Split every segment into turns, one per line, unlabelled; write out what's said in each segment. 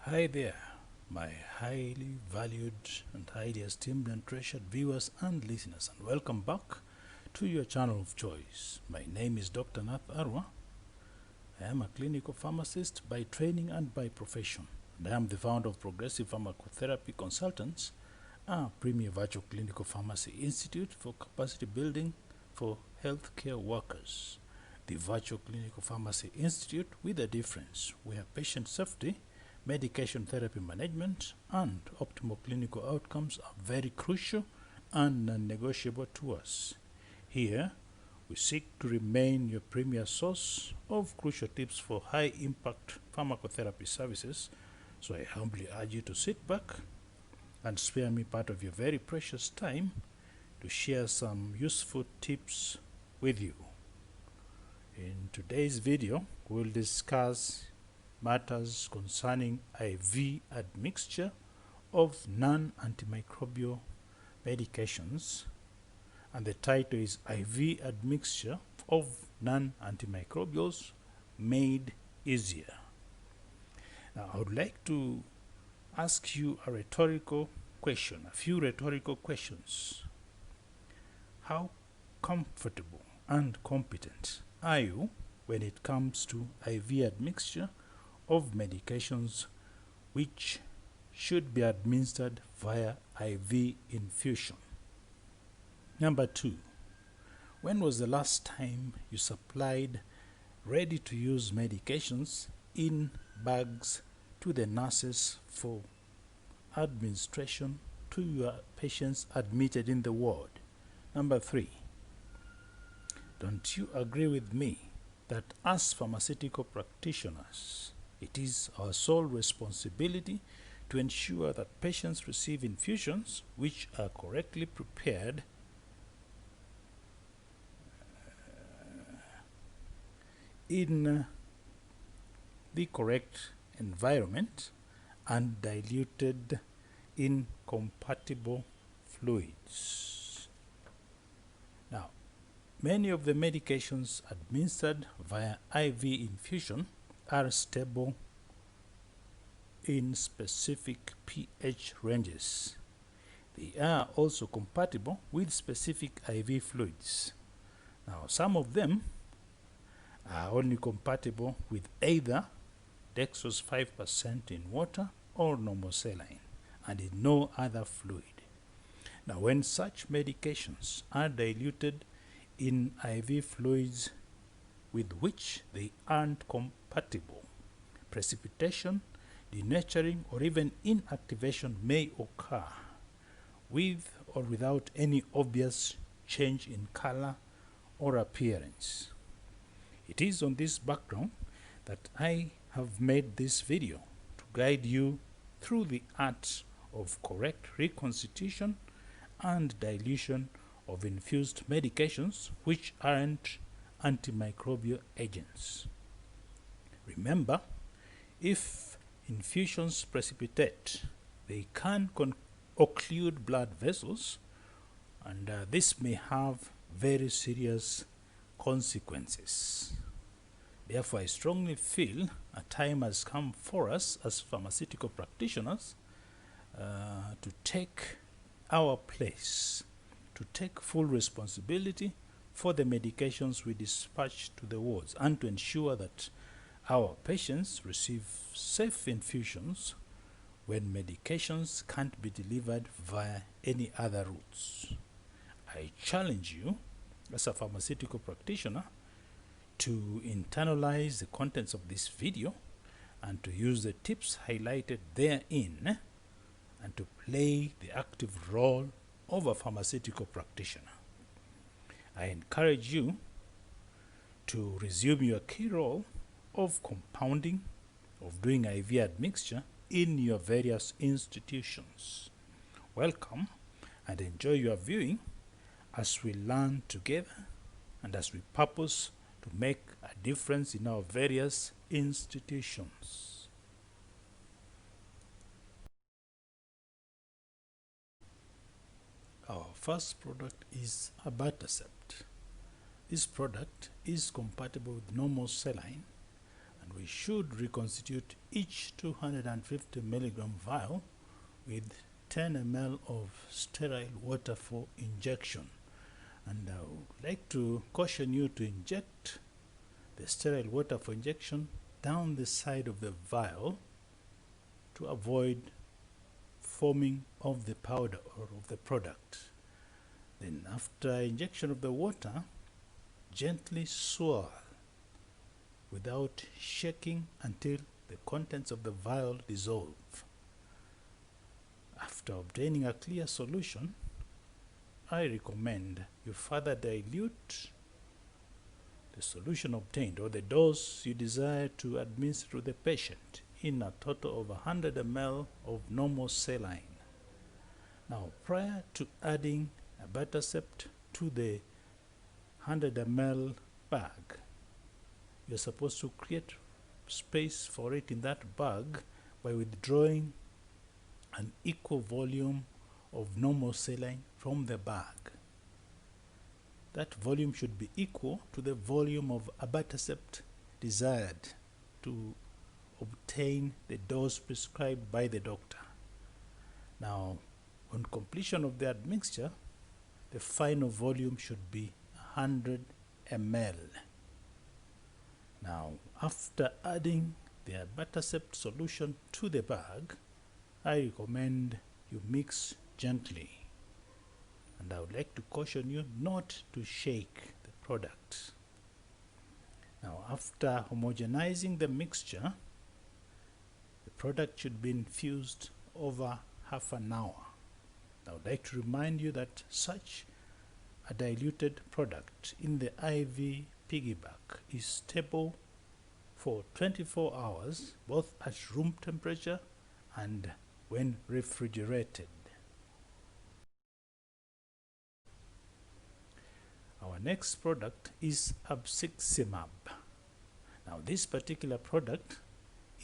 Hi there, my highly valued and highly esteemed and treasured viewers and listeners, and welcome back to your channel of choice. My name is Dr. Nath Arwa. I am a clinical pharmacist by training and by profession, and I am the founder of Progressive Pharmacotherapy Consultants, a premier virtual clinical pharmacy institute for capacity building for healthcare workers. The Virtual Clinical Pharmacy Institute with a difference, where patient safety, medication therapy management, and optimal clinical outcomes are very crucial and non-negotiable to us. Here, we seek to remain your premier source of crucial tips for high-impact pharmacotherapy services, so I humbly urge you to sit back and spare me part of your very precious time to share some useful tips with you. In today's video, we'll discuss matters concerning IV admixture of non-antimicrobial medications, and the title is IV admixture of non-antimicrobials made easier. Now, I would like to ask you a few rhetorical questions. How comfortable and competent are you when it comes to IV admixture of medications which should be administered via IV infusion? Number 2, when was the last time you supplied ready-to-use medications in bags to the nurses for administration to your patients admitted in the ward? Number 3, don't you agree with me that as pharmaceutical practitioners, it is our sole responsibility to ensure that patients receive infusions which are correctly prepared in the correct environment and diluted in compatible fluids? Now, many of the medications administered via IV infusion are stable in specific pH ranges. They are also compatible with specific IV fluids. Now, some of them are only compatible with either dextrose 5% in water or normal saline, and in no other fluid. Now, when such medications are diluted in IV fluids with which they aren't compatible, precipitation, denaturing, or even inactivation may occur with or without any obvious change in color or appearance. It is on this background that I have made this video to guide you through the art of correct reconstitution and dilution of infused medications which aren't antimicrobial agents. Remember, if infusions precipitate, they can occlude blood vessels, and this may have very serious consequences. Therefore, I strongly feel a time has come for us as pharmaceutical practitioners to take our place, to take full responsibility for the medications we dispatch to the wards, and to ensure that our patients receive safe infusions when medications can't be delivered via any other routes. I challenge you as a pharmaceutical practitioner to internalize the contents of this video and to use the tips highlighted therein and to play the active role of a pharmaceutical practitioner. I encourage you to resume your key role of compounding, of doing IV admixture in your various institutions. Welcome and enjoy your viewing as we learn together and as we purpose to make a difference in our various institutions. Our first product is a Bitercept. This product is compatible with normal saline, and we should reconstitute each 250 milligram vial with 10 ml of sterile water for injection. And I would like to caution you to inject the sterile water for injection down the side of the vial to avoid forming of the powder or of the product. Then after injection of the water, gently swirl without shaking until the contents of the vial dissolve. After obtaining a clear solution, I recommend you further dilute the solution obtained or the dose you desire to administer to the patient in a total of 100 ml of normal saline. Now, prior to adding a Bitercept to the 100 ml bag, you're supposed to create space for it in that bag by withdrawing an equal volume of normal saline from the bag. That volume should be equal to the volume of a Bitercept desired to obtain the dose prescribed by the doctor. Now, on completion of the admixture, the final volume should be 100 ml. Now, after adding the Bitercept solution to the bag, I recommend you mix gently. And I would like to caution you not to shake the product. Now, after homogenizing the mixture, the product should be infused over half an hour. I would like to remind you that such a diluted product in the IV piggyback is stable for 24 hours, both at room temperature and when refrigerated. Our next product is Absiximab. Now, this particular product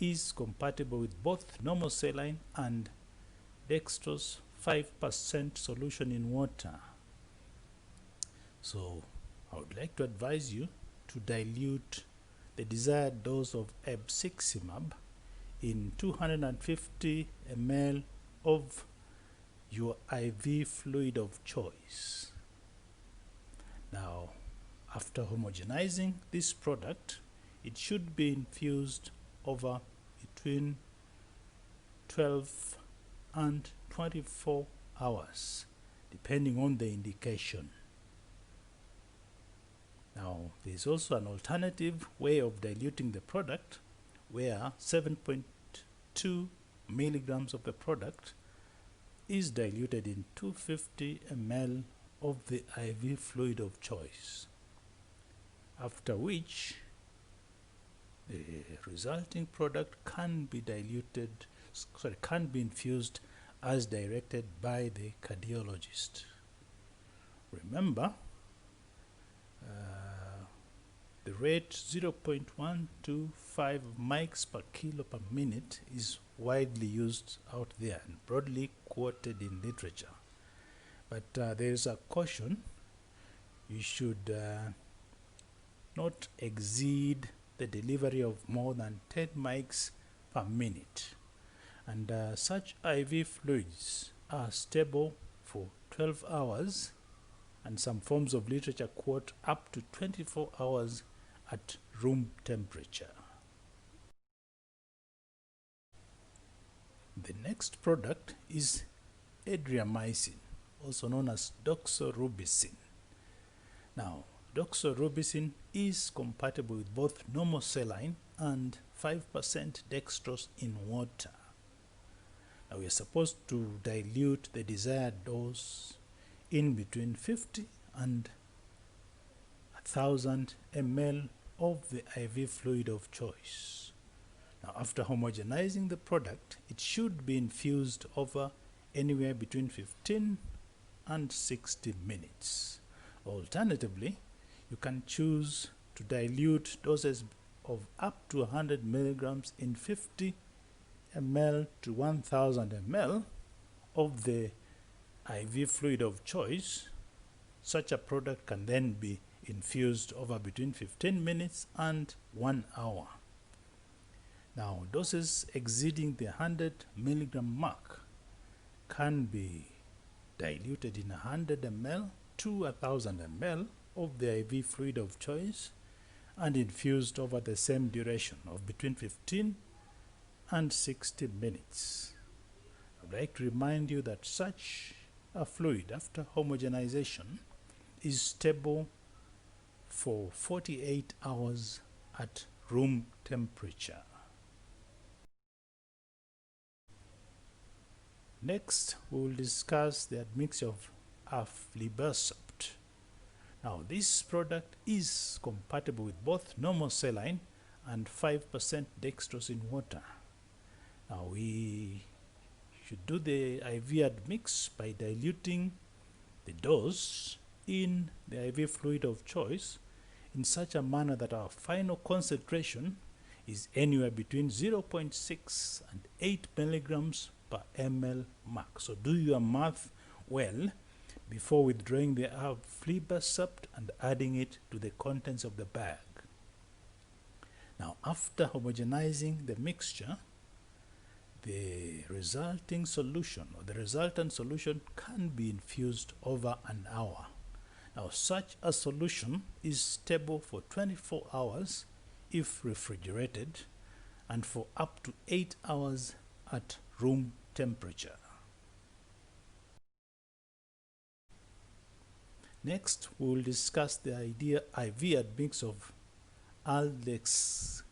is compatible with both normal saline and dextrose 5% solution in water. So, I would like to advise you to dilute the desired dose of Absiximab in 250 ml of your IV fluid of choice. Now, after homogenizing this product, it should be infused over between 12 and 24 hours, depending on the indication. Now, there is also an alternative way of diluting the product where 7.2 milligrams of the product is diluted in 250 ml of the IV fluid of choice, after which the resulting product can be infused as directed by the cardiologist. Remember, the rate 0.125 mics per kilo per minute is widely used out there and broadly quoted in literature. But there is a caution: you should not exceed the delivery of more than 10 mics per minute. And such IV fluids are stable for 12 hours, and some forms of literature quote up to 24 hours at room temperature. The next product is Adriamycin, also known as doxorubicin. Now, doxorubicin is compatible with both normal saline and 5% dextrose in water. Now, we are supposed to dilute the desired dose in between 50 and 1000 ml of the IV fluid of choice. Now, after homogenizing the product, it should be infused over anywhere between 15 and 60 minutes. Alternatively, you can choose to dilute doses of up to 100 milligrams in 50 ml to 1000 ml of the IV fluid of choice. Such a product can then be infused over between 15 minutes and 1 hour. Now, doses exceeding the 100 milligram mark can be diluted in 100 ml to 1000 ml of the IV fluid of choice and infused over the same duration of between 15 and 60 minutes. I'd like to remind you that such a fluid, after homogenization, is stable for 48 hours at room temperature. Next, we will discuss the admixture of Bevacizumab. Now, this product is compatible with both normal saline and 5% dextrose in water. Now, we should do the IV admix by diluting the dose in the IV fluid of choice in such a manner that our final concentration is anywhere between 0.6 and 8 milligrams per ml mark. So do your math well before withdrawing the Bevacizumab and adding it to the contents of the bag. Now, after homogenizing the mixture, the resulting solution or the resultant solution can be infused over an hour. Now, such a solution is stable for 24 hours if refrigerated and for up to 8 hours at room temperature. Next, we will discuss the IV admix of Alfentanil.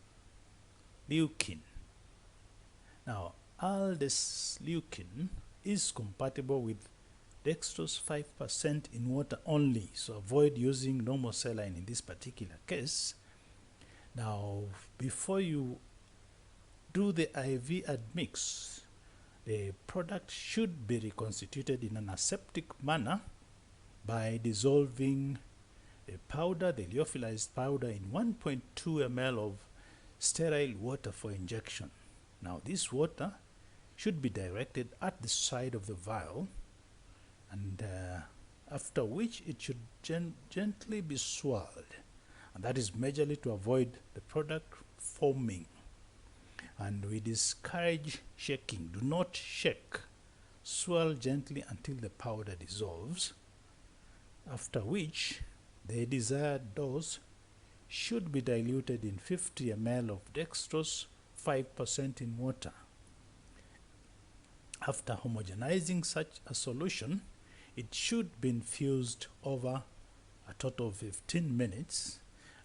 Now, Alfentanil is compatible with dextrose 5% in water only, so avoid using normal saline in this particular case. Now, before you do the IV admix, the product should be reconstituted in an aseptic manner by dissolving the powder, the lyophilized powder, in 1.2 ml of sterile water for injection. Now, this water should be directed at the side of the vial, and after which it should gently be swirled, and that is majorly to avoid the product foaming. And we discourage shaking. Do not shake. Swirl gently until the powder dissolves, after which the desired dose should be diluted in 50 ml of dextrose 5% in water. After homogenizing such a solution, it should be infused over a total of 15 minutes,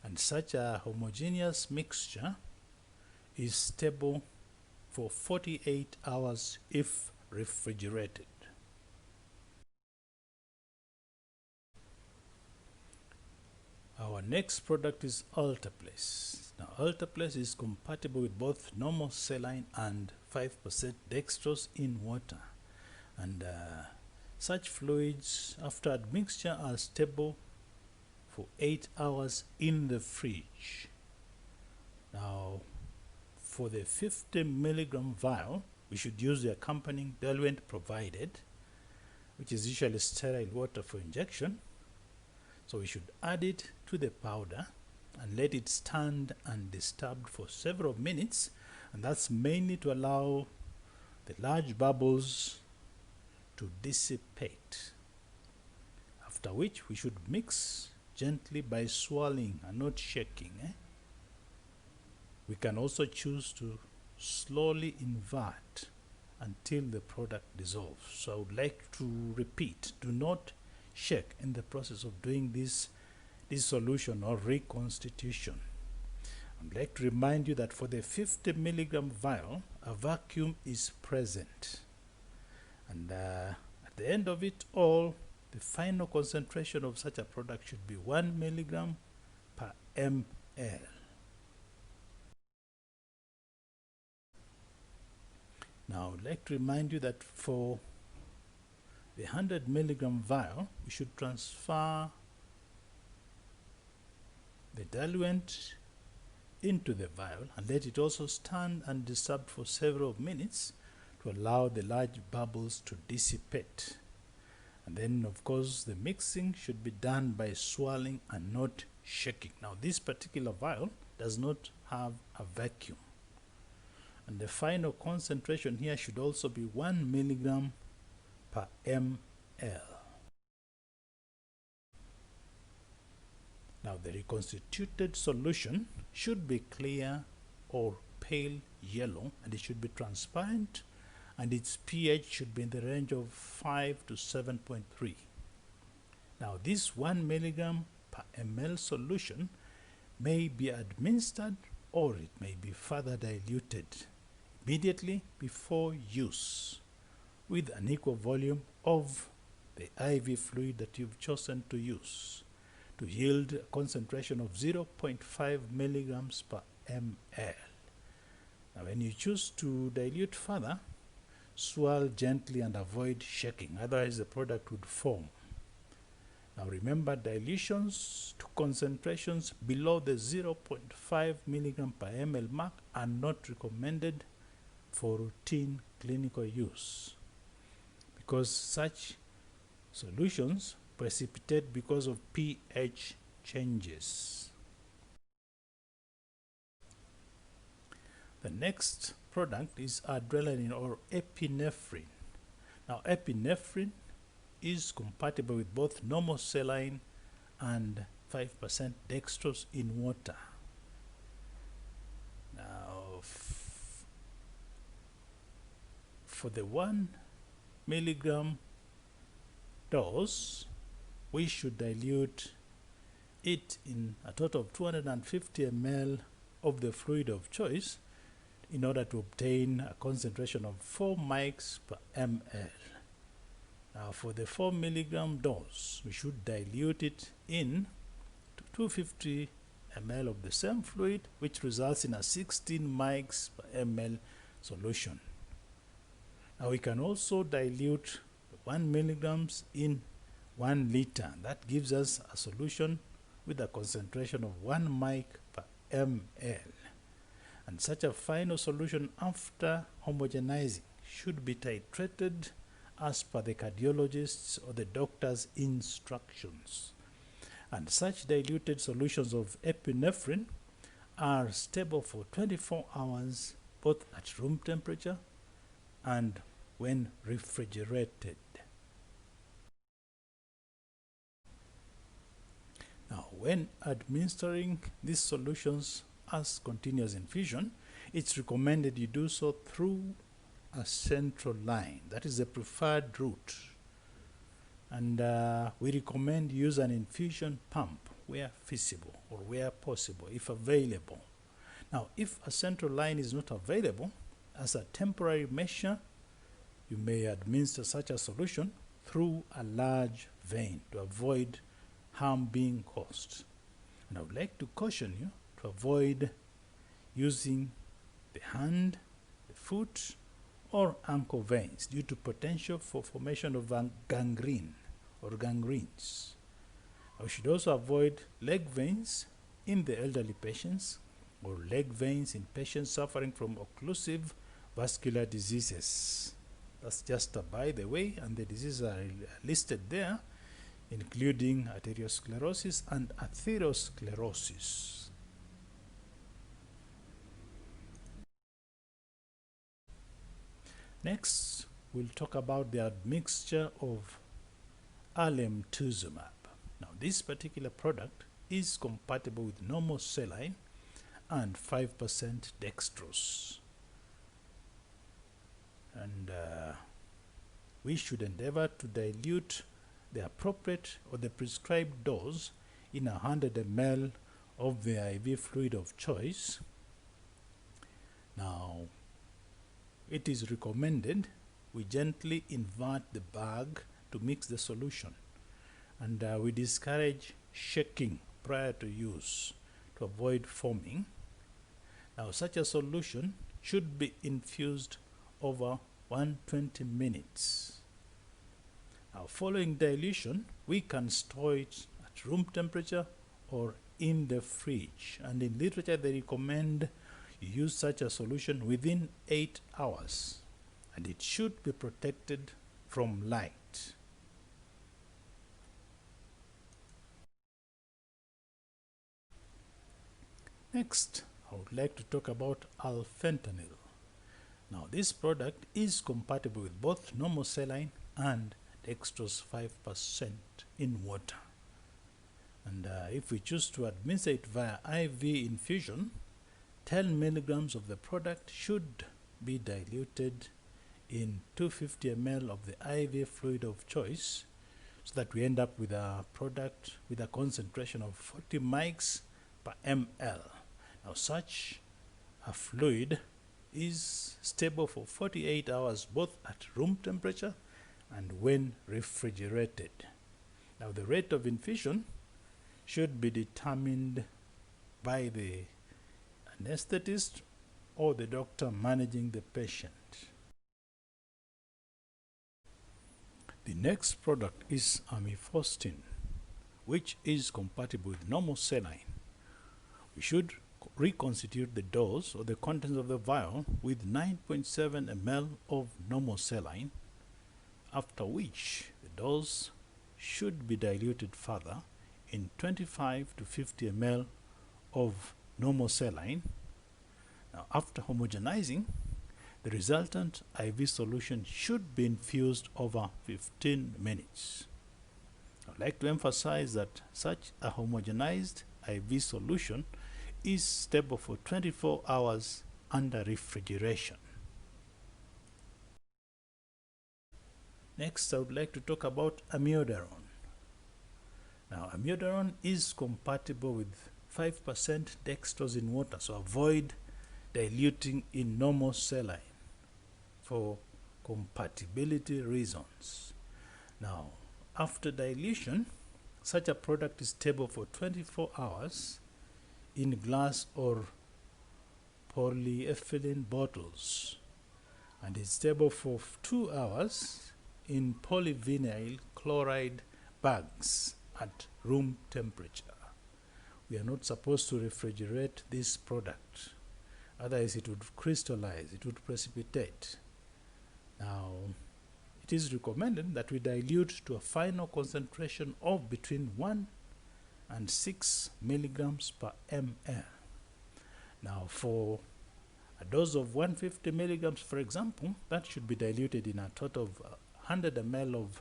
and such a homogeneous mixture is stable for 48 hours if refrigerated. Our next product is Alteplase. Now, Alteplase is compatible with both normal saline and 5% dextrose in water, and such fluids after admixture are stable for 8 hours in the fridge. Now, for the 50 milligram vial, we should use the accompanying diluent provided, which is usually sterile water for injection. So we should add it to the powder and let it stand undisturbed for several minutes, and that's mainly to allow the large bubbles to dissipate, after which we should mix gently by swirling and not shaking. We can also choose to slowly invert until the product dissolves. So I would like to repeat, do not shake in the process of doing this dissolution or reconstitution. I'd like to remind you that for the 50 milligram vial, a vacuum is present, and at the end of it all, the final concentration of such a product should be 1 milligram per ml. Now, I'd like to remind you that for the 100 milligram vial, we should transfer the diluent into the vial and let it also stand undisturbed for several minutes to allow the large bubbles to dissipate. And then, of course, the mixing should be done by swirling and not shaking. Now, this particular vial does not have a vacuum, And the final concentration here should also be 1 milligram per ml. Now the reconstituted solution should be clear or pale yellow, and it should be transparent, and its pH should be in the range of 5 to 7.3. Now this 1 milligram per ml solution may be administered, or it may be further diluted immediately before use with an equal volume of the IV fluid that you've chosen to use, to yield a concentration of 0.5 milligrams per ml. Now when you choose to dilute further, swirl gently and avoid shaking, otherwise the product would foam. Now remember, dilutions to concentrations below the 0.5 milligram per ml mark are not recommended for routine clinical use, because such solutions precipitate because of pH changes. The next product is adrenaline or epinephrine. Now epinephrine is compatible with both normal saline and 5% dextrose in water. Now for the 1 milligram dose, we should dilute it in a total of 250 ml of the fluid of choice in order to obtain a concentration of 4 mics per ml. Now for the 4 milligram dose, we should dilute it in 250 ml of the same fluid, which results in a 16 mics per ml solution. Now we can also dilute 1 milligrams in 1 liter. That gives us a solution with a concentration of 1 mic per ml. And such a final solution after homogenizing should be titrated as per the cardiologist's or the doctor's instructions. And such diluted solutions of epinephrine are stable for 24 hours, both at room temperature and when refrigerated. Now, when administering these solutions as continuous infusion, it's recommended you do so through a central line. That is the preferred route. And we recommend use an infusion pump where feasible or where possible, if available. Now, if a central line is not available, as a temporary measure, you may administer such a solution through a large vein to avoid harm being caused. And I would like to caution you to avoid using the hand, the foot, or ankle veins due to potential for formation of gangrene or gangrenes. We should also avoid leg veins in the elderly patients or leg veins in patients suffering from occlusive vascular diseases. That's just a by the way, and the diseases are listed there, including arteriosclerosis and atherosclerosis. Next, we'll talk about the admixture of Alum2zumab. Now, this particular product is compatible with normal saline and 5% dextrose. And we should endeavor to dilute the appropriate or the prescribed dose in 100 ml of the IV fluid of choice. Now, it is recommended we gently invert the bag to mix the solution, and we discourage shaking prior to use to avoid foaming. Now, such a solution should be infused over 120 minutes. Now, following dilution, we can store it at room temperature or in the fridge, and in literature they recommend you use such a solution within 8 hours, and it should be protected from light. Next, I would like to talk about Alfentanil. Now this product is compatible with both normal saline and dextrose 5% in water. And if we choose to administer it via IV infusion, 10 milligrams of the product should be diluted in 250 ml of the IV fluid of choice, so that we end up with a product with a concentration of 40 mics per ml. Now such a fluid is stable for 48 hours both at room temperature and when refrigerated. Now the rate of infusion should be determined by the anesthetist or the doctor managing the patient. The next product is Amifostein, which is compatible with normal saline. We should reconstitute the dose or the contents of the vial with 9.7 ml of normal saline, after which the dose should be diluted further in 25 to 50 ml of normal saline. Now, after homogenizing, the resultant IV solution should be infused over 15 minutes. I'd like to emphasize that such a homogenized IV solution is stable for 24 hours under refrigeration. Next, I would like to talk about amiodarone. Now, amiodarone is compatible with 5% dextrose in water, so avoid diluting in normal saline for compatibility reasons. Now, after dilution, such a product is stable for 24 hours in glass or polyethylene bottles, and is stable for 2 hours in polyvinyl chloride bags at room temperature. We are not supposed to refrigerate this product, otherwise it would crystallize, it would precipitate. Now, it is recommended that we dilute to a final concentration of between 1 and 6 milligrams per ml. Now, for a dose of 150 milligrams, for example, that should be diluted in a total of 100 ml of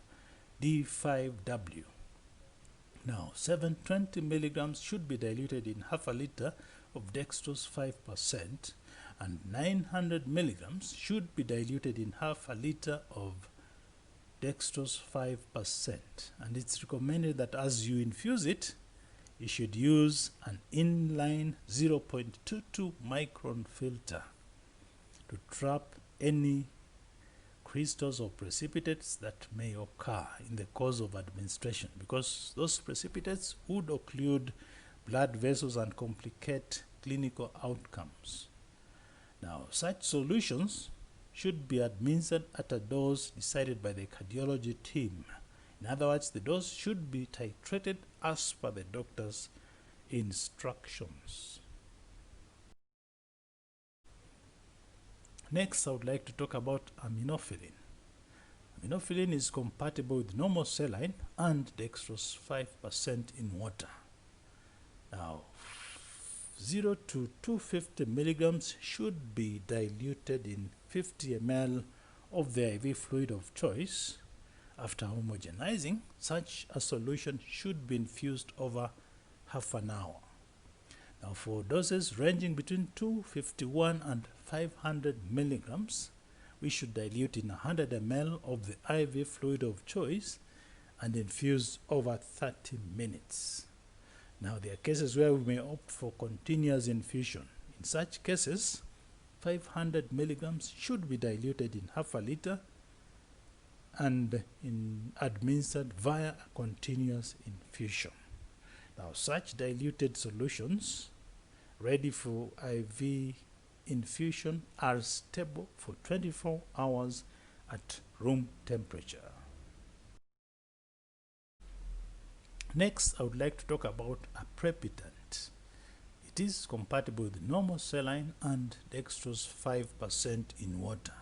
D5W. Now, 720 milligrams should be diluted in half a liter of dextrose 5%, and 900 milligrams should be diluted in half a liter of dextrose 5%. And it's recommended that as you infuse it, you should use an inline 0.22 micron filter to trap any crystals or precipitates that may occur in the course of administration, because those precipitates would occlude blood vessels and complicate clinical outcomes. Now, such solutions should be administered at a dose decided by the cardiology team. In other words, the dose should be titrated as per the doctor's instructions. Next, I would like to talk about Amino Filling. Amino Filling is compatible with normal saline and dextrose 5% in water. Now, 0 to 250 milligrams should be diluted in 50 ml of the IV fluid of choice. After homogenizing, such a solution should be infused over half an hour. Now, for doses ranging between 251 and 500 milligrams, we should dilute in 100 ml of the IV fluid of choice and infuse over 30 minutes. Now, there are cases where we may opt for continuous infusion. In such cases, 500 milligrams should be diluted in half a liter and administered via continuous infusion. Now, such diluted solutions ready for IV infusion are stable for 24 hours at room temperature. Next, I would like to talk about aprepitant. It is compatible with normal saline and dextrose 5% in water.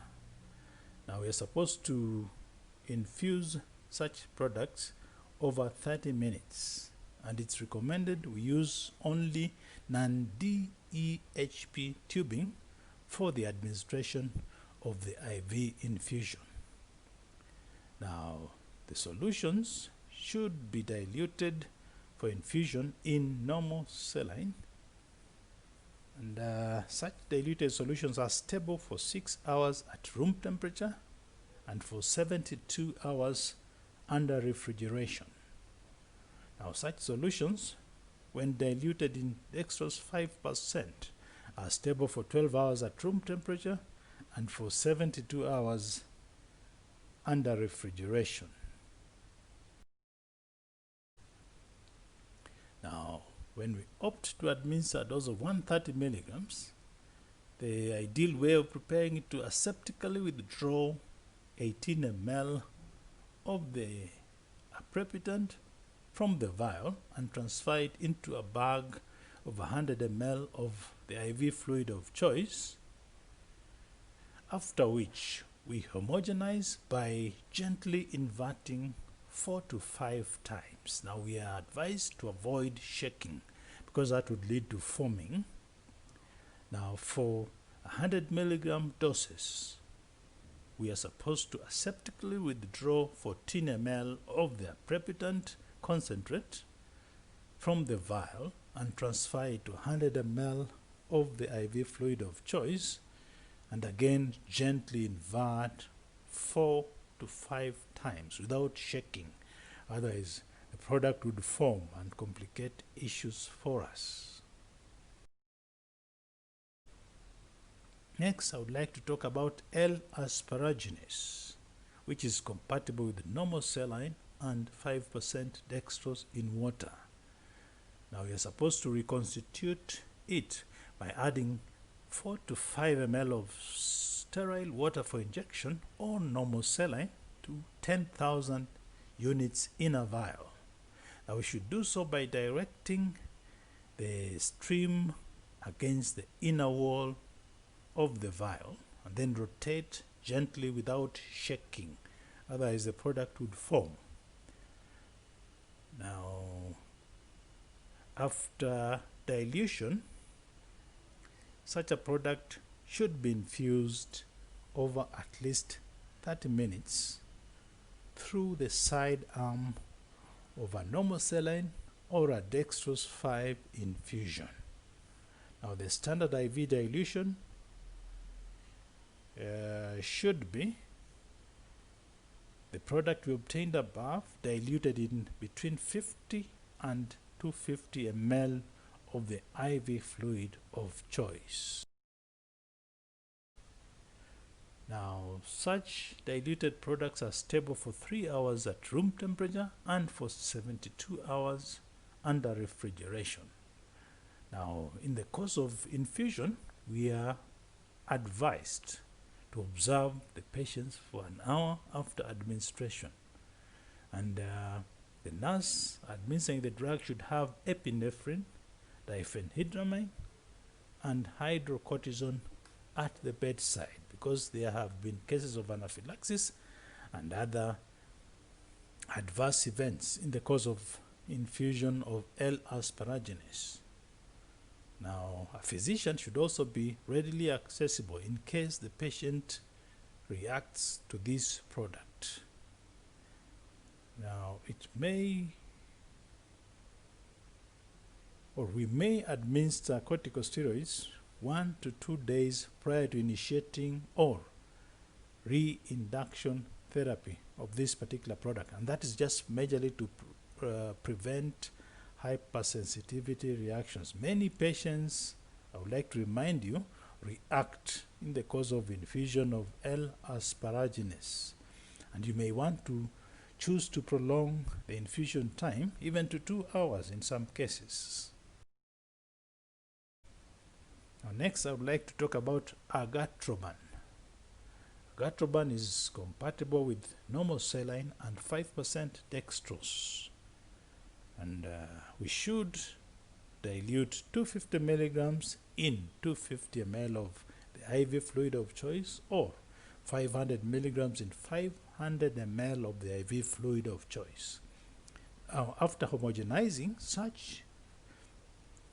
Now, we are supposed to infuse such products over 30 minutes, and it's recommended we use only non-DEHP tubing for the administration of the IV infusion. Now, the solutions should be diluted for infusion in normal saline, and such diluted solutions are stable for 6 hours at room temperature and for 72 hours under refrigeration. Now, such solutions, when diluted in dextrose 5%, are stable for 12 hours at room temperature and for 72 hours under refrigeration. Now, when we opt to administer a dose of 130 milligrams, the ideal way of preparing it to aseptically withdraw 18 ml of the aprepitant from the vial and transfer it into a bag of 100 ml of the IV fluid of choice, after which we homogenize by gently inverting 4 to 5 times. Now, we are advised to avoid shaking because that would lead to foaming. Now, for 100 milligram doses, we are supposed to aseptically withdraw 14 ml of the aprepitant concentrate from the vial and transfer it to 100 ml of the IV fluid of choice, and again gently invert 4 to 5 times without shaking. Otherwise, the product would foam and complicate issues for us. Next, I would like to talk about L-asparagines, which is compatible with normal saline and 5% dextrose in water. Now, we are supposed to reconstitute it by adding 4 to 5 ml of sterile water for injection or normal saline to 10,000 units in a vial. Now, we should do so by directing the stream against the inner wall of the vial and then rotate gently without shaking. Otherwise, the product would foam. Now, after dilution, such a product should be infused over at least 30 minutes through the side arm of a normal saline or a dextrose 5 infusion. Now, the standard IV dilution should be the product we obtained above diluted in between 50 and 250 ml of the IV fluid of choice. Now, such diluted products are stable for 3 hours at room temperature and for 72 hours under refrigeration. Now, in the course of infusion, we are advised to observe the patients for an hour after administration. And the nurse administering the drug should have epinephrine, diphenhydramine, and hydrocortisone at the bedside, because there have been cases of anaphylaxis and other adverse events in the course of infusion of L-asparagines. Now, a physician should also be readily accessible in case the patient reacts to this product. Now, we may administer corticosteroids 1 to 2 days prior to initiating or reinduction therapy of this particular product, and that is just majorly to prevent hypersensitivity reactions. Many patients, I would like to remind you, react in the course of infusion of L-asparagines, and you may want to choose to prolong the infusion time even to 2 hours in some cases. Now, next, I would like to talk about Agatroban. Agatroban is compatible with normal saline and 5% dextrose. And we should dilute 250 milligrams in 250 ml of the IV fluid of choice, or 500 milligrams in 500 ml of the IV fluid of choice. After homogenizing, such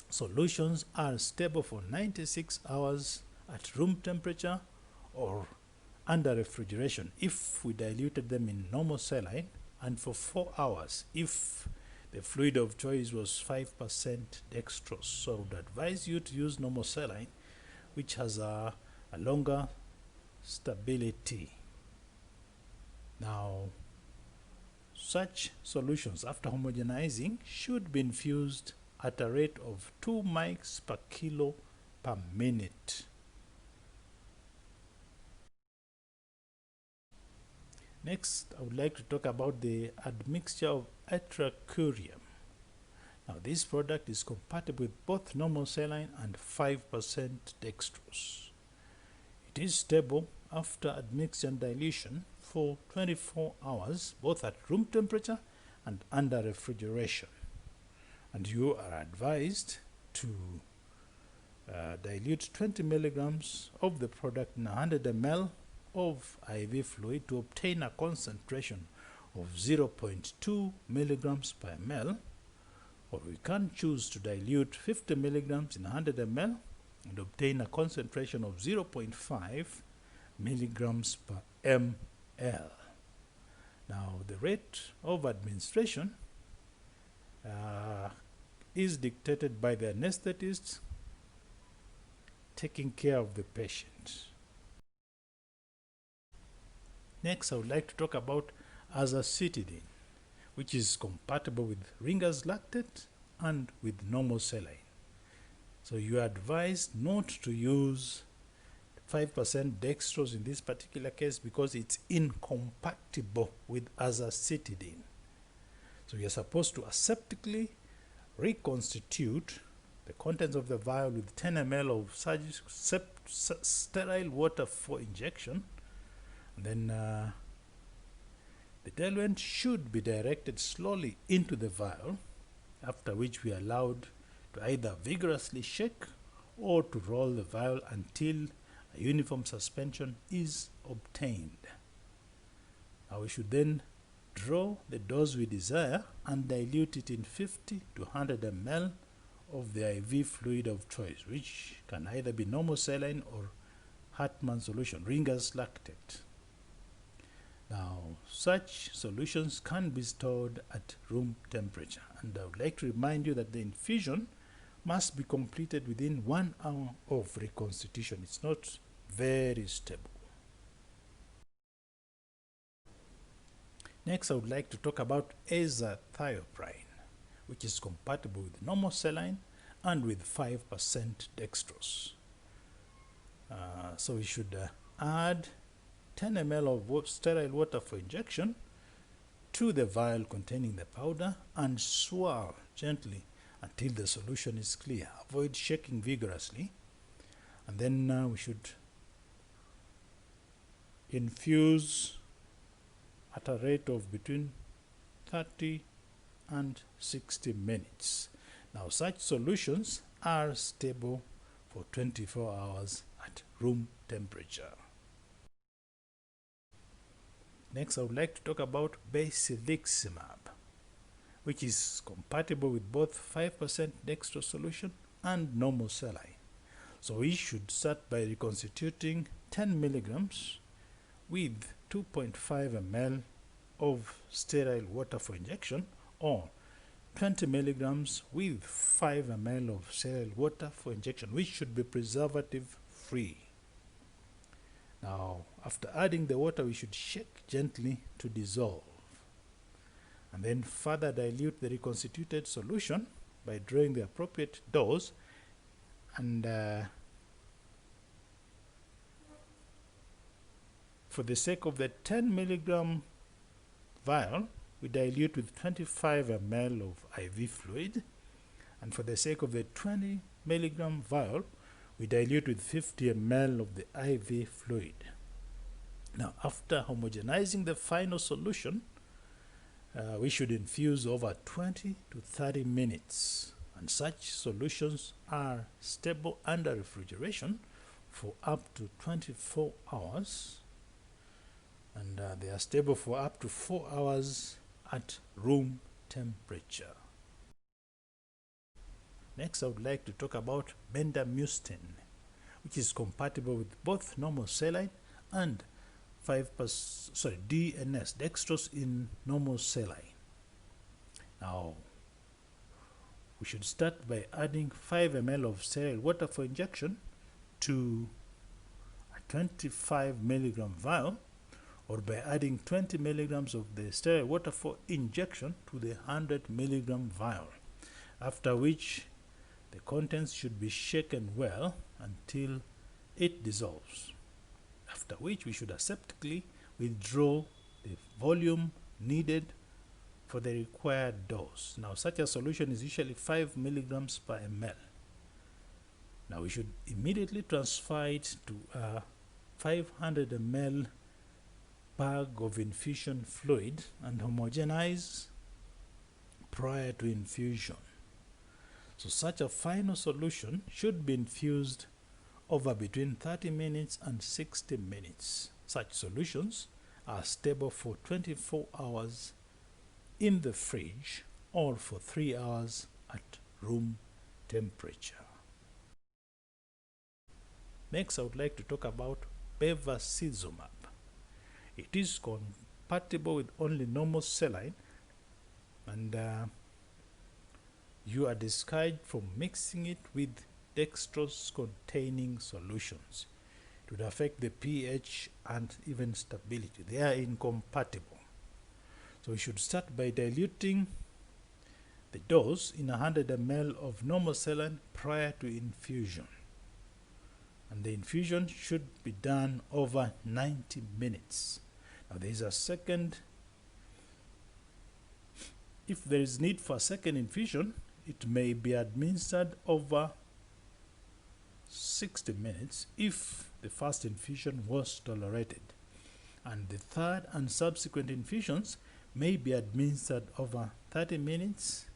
solutions are stable for 96 hours at room temperature or under refrigeration if we diluted them in normal saline, and for 4 hours if the fluid of choice was 5% dextrose. So I would advise you to use normal saline, which has a longer stability. Now, such solutions after homogenizing should be infused at a rate of 2 mics per kilo per minute. Next, I would like to talk about the Admixture of Etraceria. Now, this product is compatible with both normal saline and 5% dextrose. It is stable after admixture and dilution for 24 hours, both at room temperature and under refrigeration. And you are advised to dilute 20 milligrams of the product in 100 ml of IV fluid to obtain a concentration of 0.2 milligrams per ml, or we can choose to dilute 50 milligrams in 100 ml and obtain a concentration of 0.5 milligrams per ml. Now, the rate of administration is dictated by the anesthetist taking care of the patient. Next, I would like to talk about azacitidine, which is compatible with Ringer's lactate and with normal saline. So you are advised not to use 5% dextrose in this particular case because it's incompatible with azacitidine. So you're supposed to aseptically reconstitute the contents of the vial with 10 ml of sterile water for injection. And then the diluent should be directed slowly into the vial, after which we are allowed to either vigorously shake or to roll the vial until a uniform suspension is obtained. Now we should then draw the dose we desire and dilute it in 50 to 100 ml of the IV fluid of choice, which can either be normal saline or Hartmann solution, Ringer's lactate. Now, such solutions can be stored at room temperature, and I would like to remind you that the infusion must be completed within 1 hour of reconstitution. It's not very stable. Next, I would like to talk about Azer Thioprine, which is compatible with normal saline and with 5% dextrose. So we should add 10 ml of sterile water for injection to the vial containing the powder and swirl gently until the solution is clear. Avoid shaking vigorously. And then we should infuse at a rate of between 30 and 60 minutes. Now, such solutions are stable for 24 hours at room temperature. Next, I would like to talk about Bevacizumab, which is compatible with both 5% dextrose solution and normal saline. So we should start by reconstituting 10 milligrams with 2.5 ml of sterile water for injection, or 20 milligrams with 5 ml of sterile water for injection, which should be preservative free. Now, after adding the water, we should shake gently to dissolve, and then further dilute the reconstituted solution by drawing the appropriate dose, and for the sake of the 10 milligram vial, we dilute with 25 ml of IV fluid, and for the sake of the 20 milligram vial, we dilute with 50 ml of the IV fluid. Now, after homogenizing the final solution, we should infuse over 20 to 30 minutes, and such solutions are stable under refrigeration for up to 24 hours, and they are stable for up to 4 hours at room temperature. Next, I would like to talk about bendamustine, which is compatible with both normal saline and DNS, dextrose in normal saline. Now, we should start by adding 5 ml of sterile water for injection to a 25 milligram vial, or by adding 20 milligrams of the sterile water for injection to the 100 milligram vial, after which the contents should be shaken well until it dissolves, after which we should aseptically withdraw the volume needed for the required dose. Now, such a solution is usually 5 milligrams per ml. Now, we should immediately transfer it to a 500 ml bag of infusion fluid and homogenize prior to infusion. So such a final solution should be infused over between 30 minutes and 60 minutes. Such solutions are stable for 24 hours in the fridge or for 3 hours at room temperature. Next, I would like to talk about Bevacizumab. It is compatible with only normal saline, and you are discouraged from mixing it with dextrose containing solutions. It would affect the pH and even stability. They are incompatible. So we should start by diluting the dose in 100 ml of normal saline prior to infusion. And the infusion should be done over 90 minutes. Now there is a second, if there is need for a second infusion, it may be administered over 60 minutes if the first infusion was tolerated. And the third and subsequent infusions may be administered over 30 minutes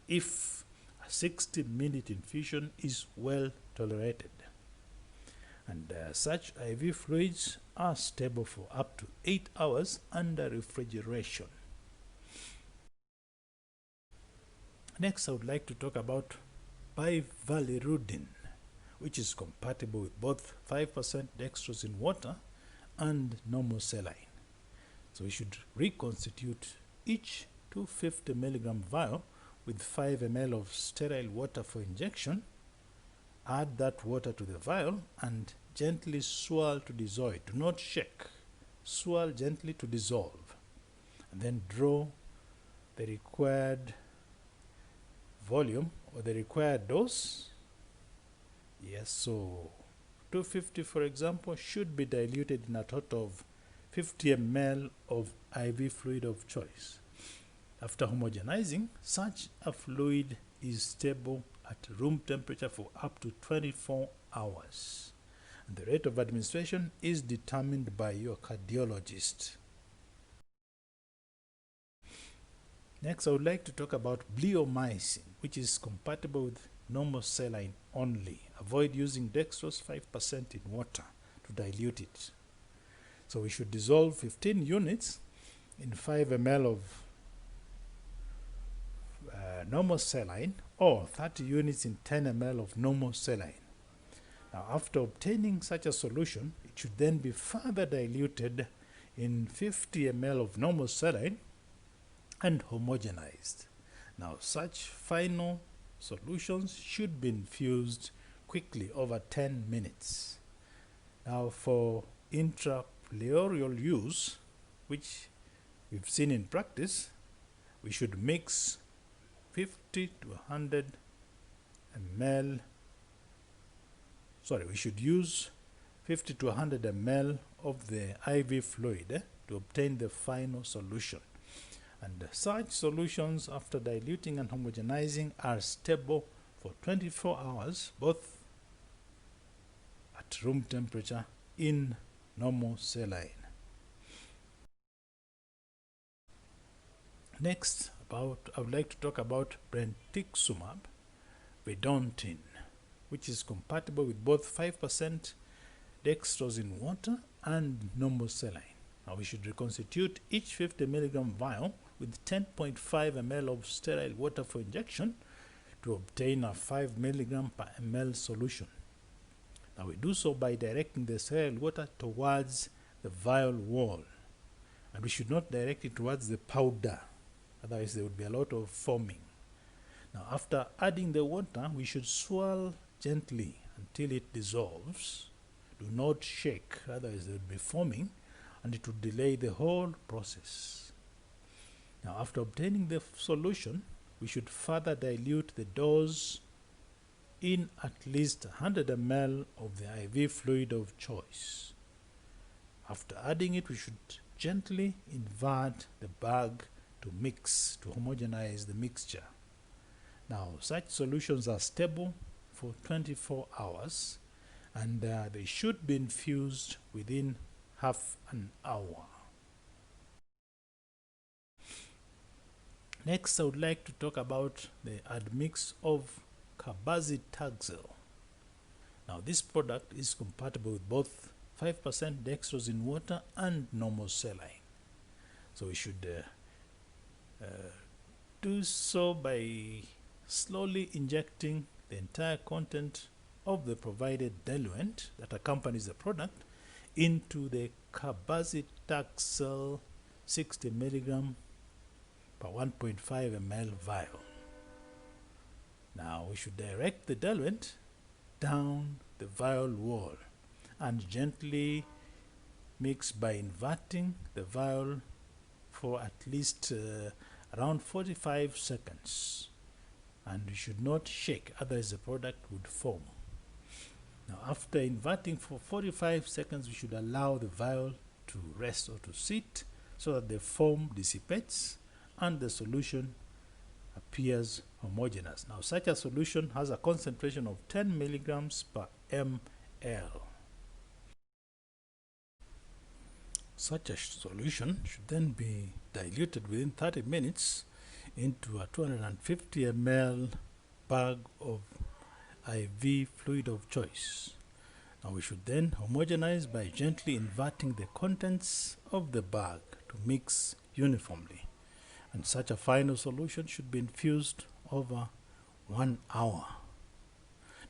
if a 60-minute infusion is well tolerated. And such IV fluids are stable for up to 8 hours under refrigeration. Next, I would like to talk about bivalirudin, which is compatible with both 5% dextrose in water and normal saline. So we should reconstitute each 250 milligram vial with 5 ml of sterile water for injection. Add that water to the vial and gently swirl to dissolve it. Do not shake. Swirl gently to dissolve. And then draw the required volume or the required dose. Yes, so 250, for example, should be diluted in a total of 50 ml of IV fluid of choice. After homogenizing, such a fluid is stable at room temperature for up to 24 hours. And the rate of administration is determined by your cardiologist. Next, I would like to talk about Bleomycin, which is compatible with normal saline only. Avoid using dextrose 5% in water to dilute it. So we should dissolve 15 units in 5 ml of normal saline, or 30 units in 10 ml of normal saline. Now, after obtaining such a solution, it should then be further diluted in 50 ml of normal saline and homogenized. Now, such final solutions should be infused quickly over 10 minutes. Now, for intrapleural use, which we've seen in practice, we should mix 50 to 100 ml, we should use 50 to 100 ml of the IV fluid to obtain the final solution. And such solutions, after diluting and homogenizing, are stable for 24 hours, both at room temperature in normal saline. Next, I would like to talk about Brentuximab vedotin, which is compatible with both 5% dextrose in water and normal saline. Now we should reconstitute each 50 milligram vial with 10.5 ml of sterile water for injection to obtain a 5 milligram per ml solution. Now we do so by directing the sterile water towards the vial wall, and we should not direct it towards the powder, otherwise there would be a lot of foaming. Now after adding the water, we should swirl gently until it dissolves. Do not shake, otherwise there would be foaming and it would delay the whole process. Now after obtaining the solution, we should further dilute the dose in at least 100 ml of the IV fluid of choice. After adding it, we should gently invert the bag to mix, to homogenize the mixture. Now such solutions are stable for 24 hours and they should be infused within half an hour. Next, I would like to talk about the admix of Carbazitaxel. Now this product is compatible with both 5% dextrose in water and normal saline. So we should do so by slowly injecting the entire content of the provided diluent that accompanies the product into the Carbazitaxel 60 mg per 1.5 ml vial. Now we should direct the diluent down the vial wall and gently mix by inverting the vial for at least around 45 seconds. And we should not shake, otherwise the product would foam. Now after inverting for 45 seconds, we should allow the vial to rest or to sit so that the foam dissipates and the solution appears homogeneous. Now such a solution has a concentration of 10 milligrams per ml. Such a solution should then be diluted within 30 minutes into a 250 ml bag of IV fluid of choice. Now we should then homogenize by gently inverting the contents of the bag to mix uniformly. And such a final solution should be infused over 1 hour.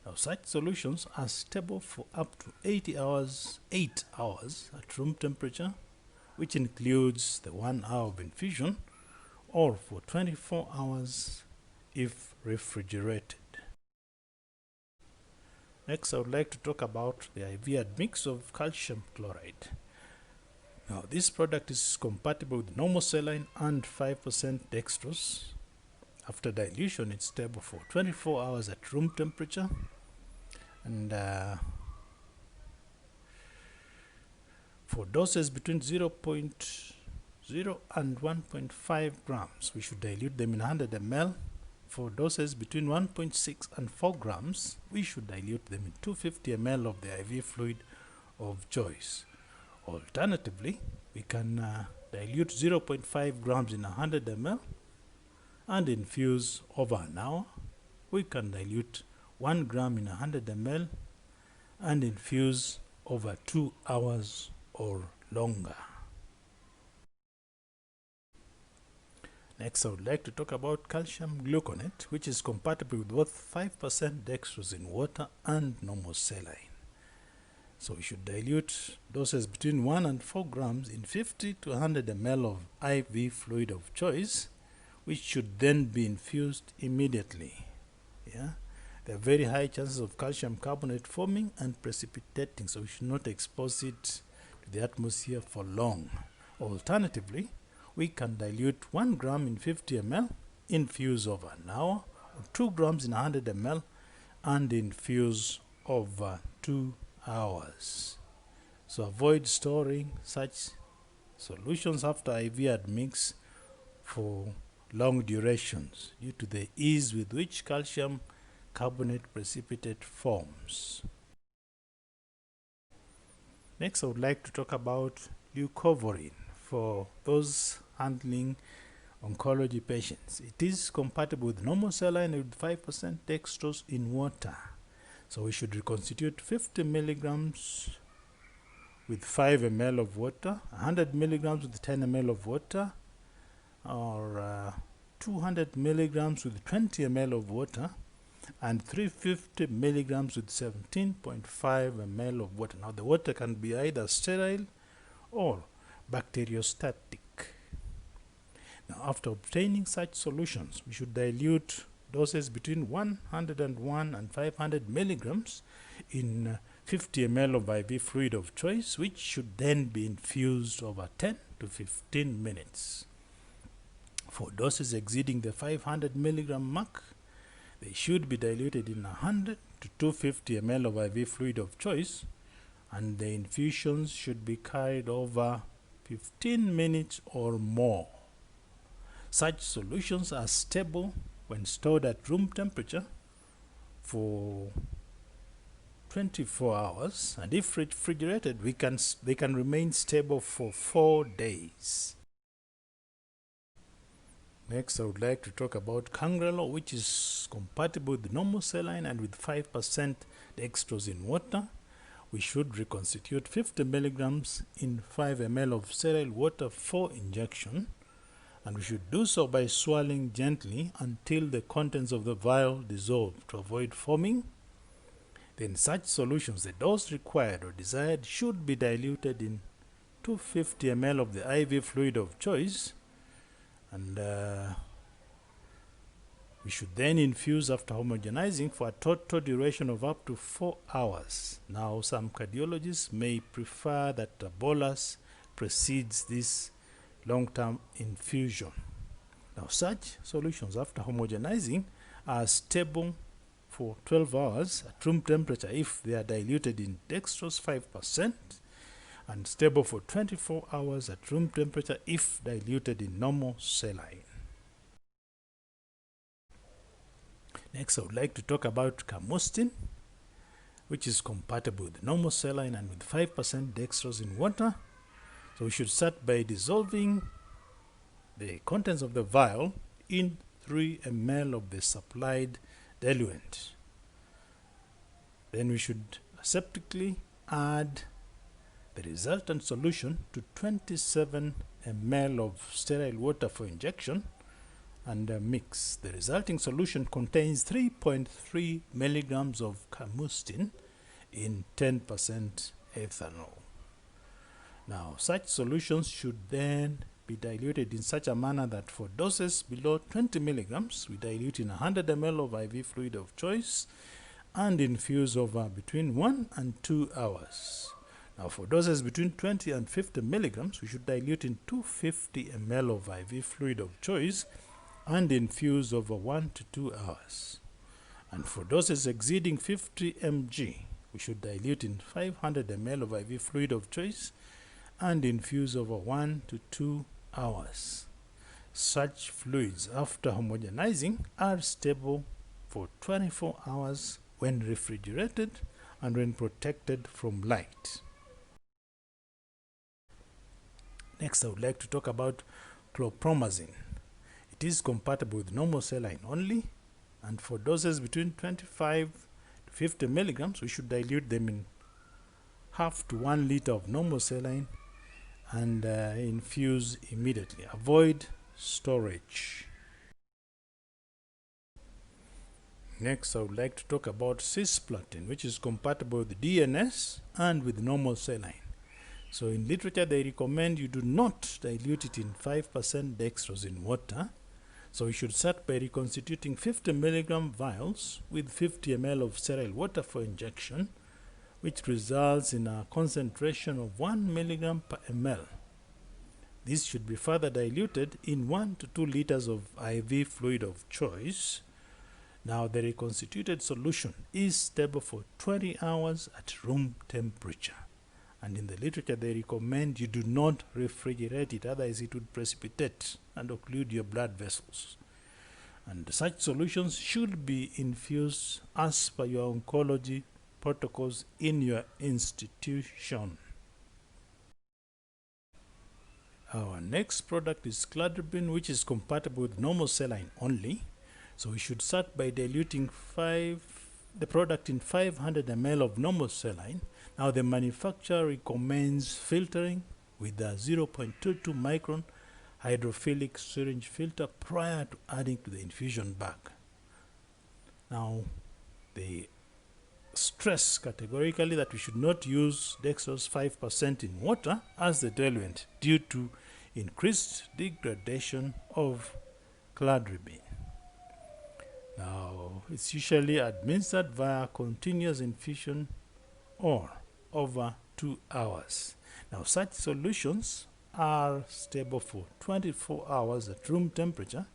Now such solutions are stable for up to 8 hours at room temperature, which includes the 1 hour of infusion, or for 24 hours if refrigerated. Next, I would like to talk about the IV admix of calcium chloride. Now this product is compatible with normal saline and 5% dextrose. After dilution, it's stable for 24 hours at room temperature, and for doses between 0.0 and 1.5 grams, we should dilute them in 100 ml. For doses between 1.6 and 4 grams, we should dilute them in 250 ml of the IV fluid of choice. Alternatively, we can dilute 0.5 grams in 100 ml and infuse over an hour. We can dilute 1 gram in 100 ml and infuse over 2 hours or longer. Next, I would like to talk about calcium gluconate, which is compatible with both 5% dextrose in water and normal saline. So we should dilute doses between 1 and 4 grams in 50 to 100 ml of IV fluid of choice, which should then be infused immediately. There are very high chances of calcium carbonate forming and precipitating, so we should not expose it to the atmosphere for long. Alternatively, we can dilute 1 gram in 50 ml, infuse over an hour, or 2 grams in 100 ml, and infuse over 2 hours. So avoid storing such solutions after IV admix for long durations due to the ease with which calcium carbonate precipitate forms. Next, I would like to talk about leucovorin for those handling oncology patients. It is compatible with normal saline with 5% dextrose in water. So we should reconstitute 50 milligrams with 5 ml of water, 100 milligrams with 10 ml of water, or 200 milligrams with 20 ml of water, and 350 milligrams with 17.5 ml of water. Now the water can be either sterile or bacteriostatic. Now, after obtaining such solutions, we should dilute doses between 101 and 500 milligrams in 50 ml of IV fluid of choice, which should then be infused over 10 to 15 minutes. For doses exceeding the 500 milligram mark, they should be diluted in 100 to 250 ml of IV fluid of choice, and the infusions should be carried over 15 minutes or more. Such solutions are stable when stored at room temperature for 24 hours, and if refrigerated, they can remain stable for 4 days. Next, I would like to talk about Cangrelor, which is compatible with normal saline and with 5% dextrose in water. We should reconstitute 50 milligrams in 5 ml of sterile water for injection, and we should do so by swallowing gently until the contents of the vial dissolve to avoid foaming. Then such solutions, the dose required or desired, should be diluted in 250 ml of the IV fluid of choice, and we should then infuse after homogenizing for a total duration of up to 4 hours. Now, some cardiologists may prefer that a bolus precedes this long-term infusion. Now, such solutions after homogenizing are stable for 12 hours at room temperature if they are diluted in dextrose 5%, and stable for 24 hours at room temperature if diluted in normal saline. Next, I would like to talk about Camostin, which is compatible with normal saline and with 5% dextrose in water. So we should start by dissolving the contents of the vial in 3 ml of the supplied diluent. Then we should aseptically add the resultant solution to 27 ml of sterile water for injection and mix. The resulting solution contains 3.3 milligrams of Camostin in 10% ethanol. Now, such solutions should then be diluted in such a manner that for doses below 20 milligrams, we dilute in 100 ml of IV fluid of choice and infuse over between 1 and 2 hours. Now, for doses between 20 and 50 milligrams, we should dilute in 250 ml of IV fluid of choice and infuse over 1 to 2 hours. And for doses exceeding 50 mg, we should dilute in 500 ml of IV fluid of choice and infuse over 1 to 2 hours. Such fluids after homogenizing are stable for 24 hours when refrigerated and when protected from light. Next, I would like to talk about Chlorpromazine. It is compatible with normal saline only, and for doses between 25 to 50 milligrams, we should dilute them in half to 1 liter of normal saline and infuse immediately. Avoid storage. Next, I would like to talk about Cis Plating, which is compatible with DNS and with normal saline. So in literature, they recommend you do not dilute it in 5% dextrose in water. So you should start by reconstituting 50 milligram vials with 50 ml of sterile water for injection, which results in a concentration of 1 milligram per ml. This should be further diluted in 1 to 2 liters of IV fluid of choice. Now, the reconstituted solution is stable for 20 hours at room temperature. And in the literature, they recommend you do not refrigerate it, otherwise it would precipitate and occlude your blood vessels. And such solutions should be infused as per your oncology protocols in your institution. Our next product is Cytarabine, which is compatible with normal saline only. So we should start by diluting the product in 500 ml of normal saline. Now, the manufacturer recommends filtering with a 0.22 micron hydrophilic syringe filter prior to adding to the infusion bag. Now, the stress categorically that we should not use dextrose 5% in water as the diluent due to increased degradation of cladribine. Now, it's usually administered via continuous infusion or over 2 hours. Now, such solutions are stable for 24 hours at room temperature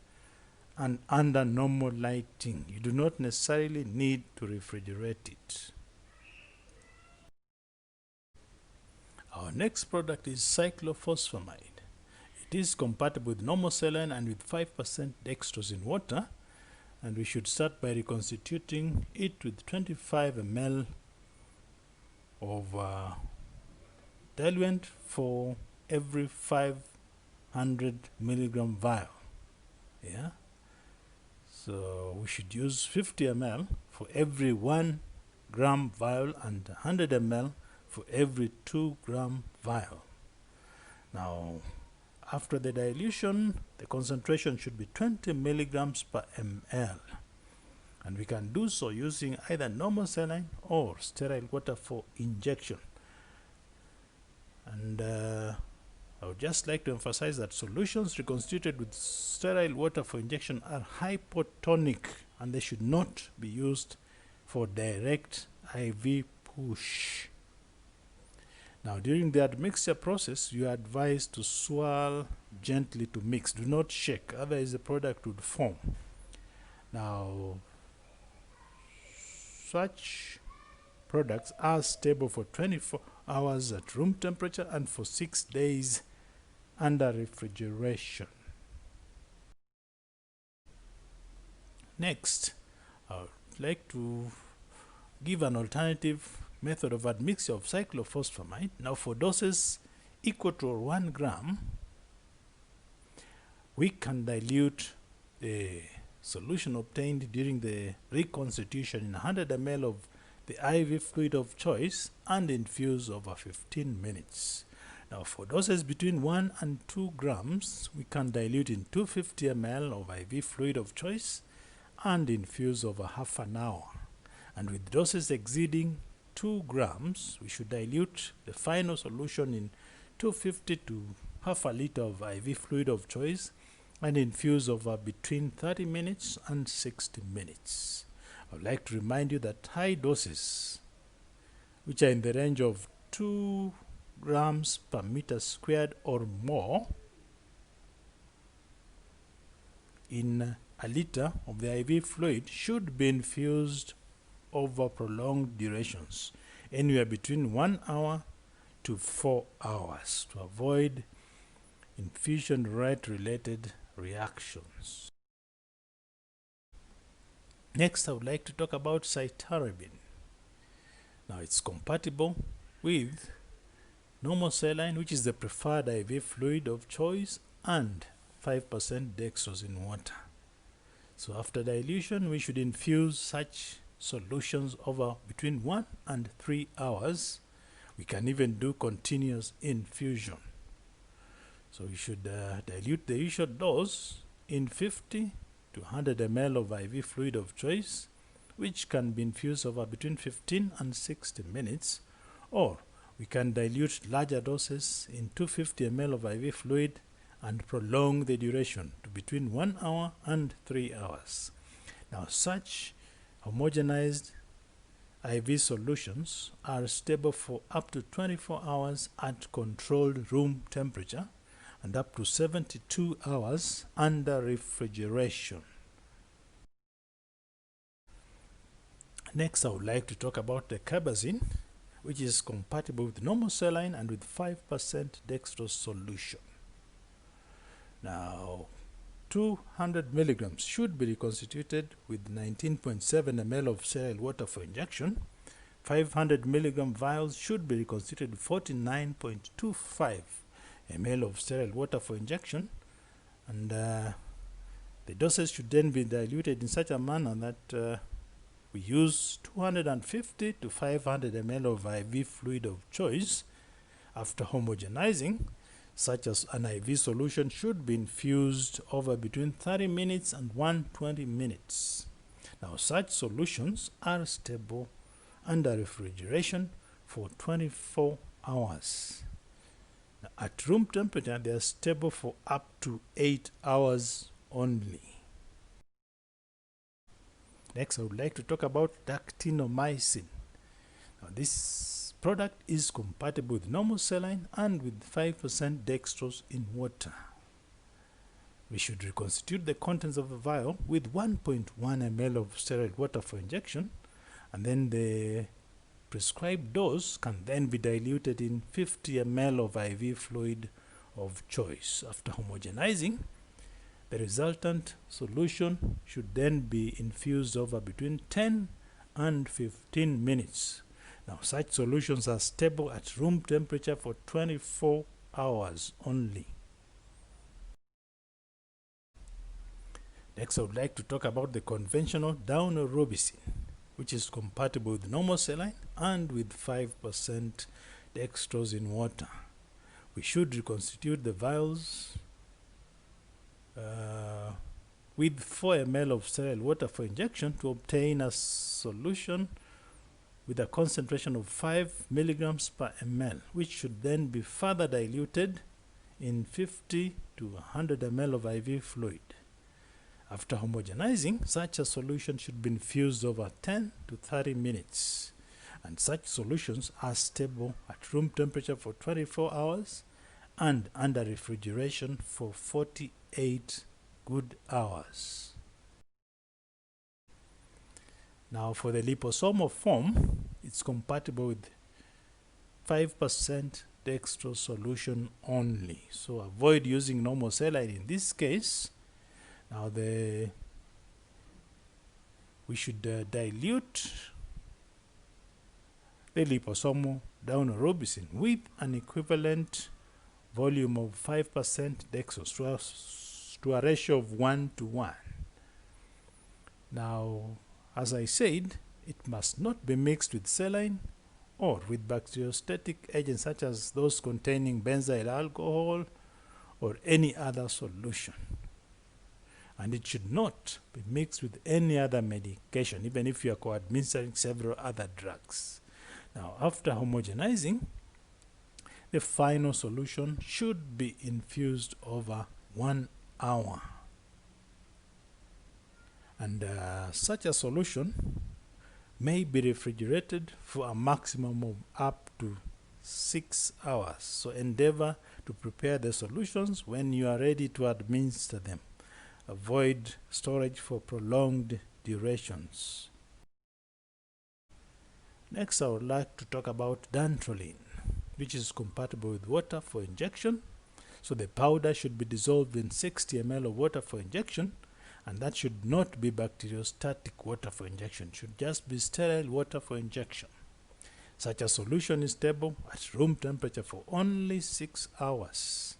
and under normal lighting. You do not necessarily need to refrigerate it. Our next product is Cyclophosphamide. It is compatible with normal saline and with 5% dextrose in water, and we should start by reconstituting it with 25 ml of diluent for every 500 milligram vial. Yeah. So we should use 50 ml for every 1 gram vial and 100 ml for every 2 gram vial. Now, after the dilution, the concentration should be 20 milligrams per ml. And we can do so using either normal saline or sterile water for injection. And I would just like to emphasize that solutions reconstituted with sterile water for injection are hypotonic and they should not be used for direct IV push. Now, during the admixture process, you are advised to swirl gently to mix. Do not shake, otherwise the product would form. Now, such products are stable for 24 hours at room temperature and for 6 days under refrigeration. Next, I would like to give an alternative method of admixture of cyclophosphamide. Now, for doses equal to 1 gram, we can dilute the solution obtained during the reconstitution in 100 ml of the IV fluid of choice and infuse over 15 minutes. Now, for doses between 1 and 2 grams, we can dilute in 250 ml of IV fluid of choice and infuse over half an hour. And with doses exceeding 2 grams, we should dilute the final solution in 250 to half a liter of IV fluid of choice and infuse over between 30 minutes and 60 minutes. I would like to remind you that high doses, which are in the range of 2 grams per meter squared or more in a liter of the IV fluid, should be infused over prolonged durations, anywhere between 1 hour to 4 hours, to avoid infusion rate related reactions. Next, I would like to talk about Cytarabine. Now, it's compatible with normal saline, which is the preferred IV fluid of choice, and 5% dextrose in water. So after dilution, we should infuse such solutions over between 1 and 3 hours. We can even do continuous infusion. So we should dilute the usual dose in 50 to 100 ml of IV fluid of choice, which can be infused over between 15 and 60 minutes, or we can dilute larger doses in 250 ml of IV fluid and prolong the duration to between 1 hour and 3 hours. Now, such homogenized IV solutions are stable for up to 24 hours at controlled room temperature and up to 72 hours under refrigeration. Next, I would like to talk about the Carbazine, which is compatible with normal saline and with 5% dextrose solution. Now, 200 milligrams should be reconstituted with 19.7 ml of sterile water for injection. 500 milligram vials should be reconstituted with 49.25 ml of sterile water for injection, and the doses should then be diluted in such a manner that we use 250 to 500 ml of IV fluid of choice. After homogenizing, such as an IV solution should be infused over between 30 minutes and 120 minutes. Now, such solutions are stable under refrigeration for 24 hours. Now, at room temperature, they are stable for up to 8 hours only. Next, I would like to talk about Ductinomycin. Now, this product is compatible with normal saline and with 5% dextrose in water. We should reconstitute the contents of a vial with 1.1 ml of sterile water for injection, and then the prescribed dose can then be diluted in 50 ml of IV fluid of choice. After homogenizing, the resultant solution should then be infused over between 10 and 15 minutes. Now, such solutions are stable at room temperature for 24 hours only. Next, I would like to talk about the conventional Daunorubicin, which is compatible with normal saline and with 5% dextrose in water. We should reconstitute the vials with 4 ml of sterile water for injection to obtain a solution with a concentration of 5 milligrams per ml, which should then be further diluted in 50 to 100 ml of IV fluid. After homogenizing, such a solution should be infused over 10 to 30 minutes, and such solutions are stable at room temperature for 24 hours and under refrigeration for 48 good hours. Now, for the liposomal form, it's compatible with 5% dextrose solution only, so avoid using normal saline in this case. Now, we should dilute the liposomal Daunorubicin with an equivalent volume of 5% dextrose to a ratio of 1:1. Now, as I said, it must not be mixed with saline or with bacteriostatic agents such as those containing benzyl alcohol or any other solution. And it should not be mixed with any other medication, even if you are co-administering several other drugs. Now, after homogenizing, the final solution should be infused over 1 hour. And such a solution may be refrigerated for a maximum of up to 6 hours. So endeavor to prepare the solutions when you are ready to administer them. Avoid storage for prolonged durations. Next, I would like to talk about Dantrolene, which is compatible with water for injection. So the powder should be dissolved in 60 ml of water for injection, and that should not be bacteriostatic water for injection. It should just be sterile water for injection. Such a solution is stable at room temperature for only 6 hours.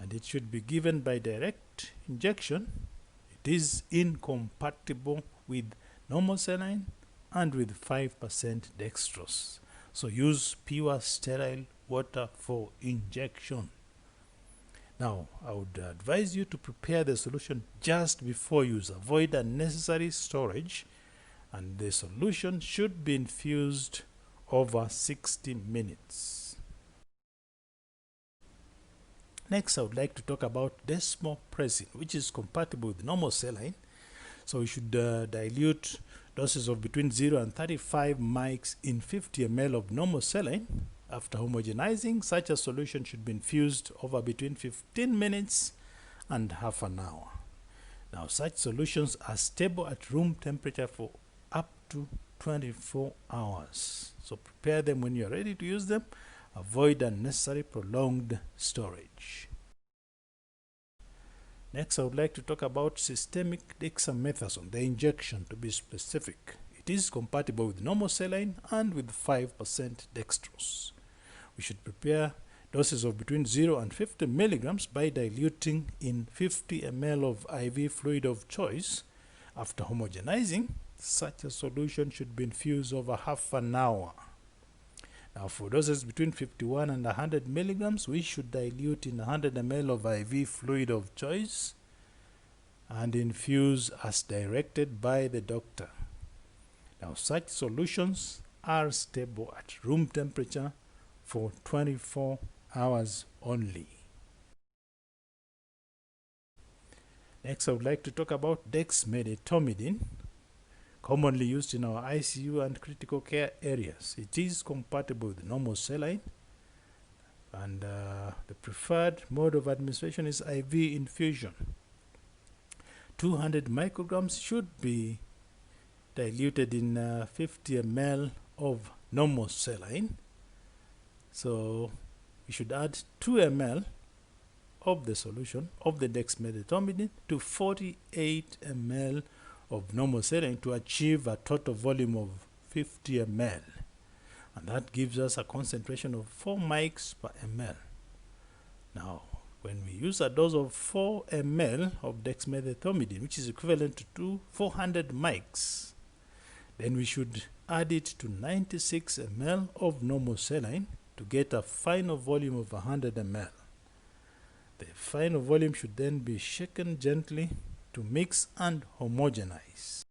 And it should be given by direct injection. It is incompatible with normal saline and with 5% dextrose. So use pure sterile water for injection. Now, I would advise you to prepare the solution just before use. Avoid unnecessary storage, and the solution should be infused over 60 minutes. Next, I would like to talk about Desmopressin, which is compatible with normal saline. So we should dilute doses of between 0 and 35 mics in 50 ml of normal saline. After homogenizing, such a solution should be infused over between 15 minutes and half an hour. Now, such solutions are stable at room temperature for up to 24 hours. So prepare them when you are ready to use them. Avoid unnecessary prolonged storage. Next, I would like to talk about systemic dexamethasone, the injection to be specific. It is compatible with normal saline and with 5% dextrose. We should prepare doses of between 0 and 50 milligrams by diluting in 50 ml of IV fluid of choice. After homogenizing, such a solution should be infused over half an hour. Now, for doses between 51 and 100 milligrams, we should dilute in 100 ml of IV fluid of choice and infuse as directed by the doctor. Now, such solutions are stable at room temperature for 24 hours only. Next, I would like to talk about Dexmedetomidine, commonly used in our ICU and critical care areas. It is compatible with normal saline, and the preferred mode of administration is IV infusion. 200 micrograms should be diluted in 50 ml of normal saline. So we should add 2 ml of the solution of the dexmedetomidine to 48 ml of normal saline to achieve a total volume of 50 ml. And that gives us a concentration of 4 mics per ml. Now, when we use a dose of 4 ml of dexmedetomidine, which is equivalent to 400 mics, then we should add it to 96 ml of normal saline to get a final volume of 100 ml. The final volume should then be shaken gently to mix and homogenize.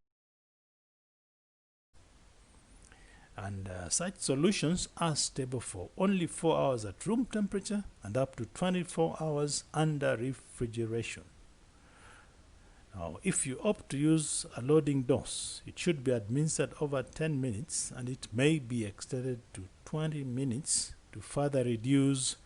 And such solutions are stable for only 4 hours at room temperature and up to 24 hours under refrigeration. Now, if you opt to use a loading dose, it should be administered over 10 minutes and it may be extended to 20 minutes to further reduce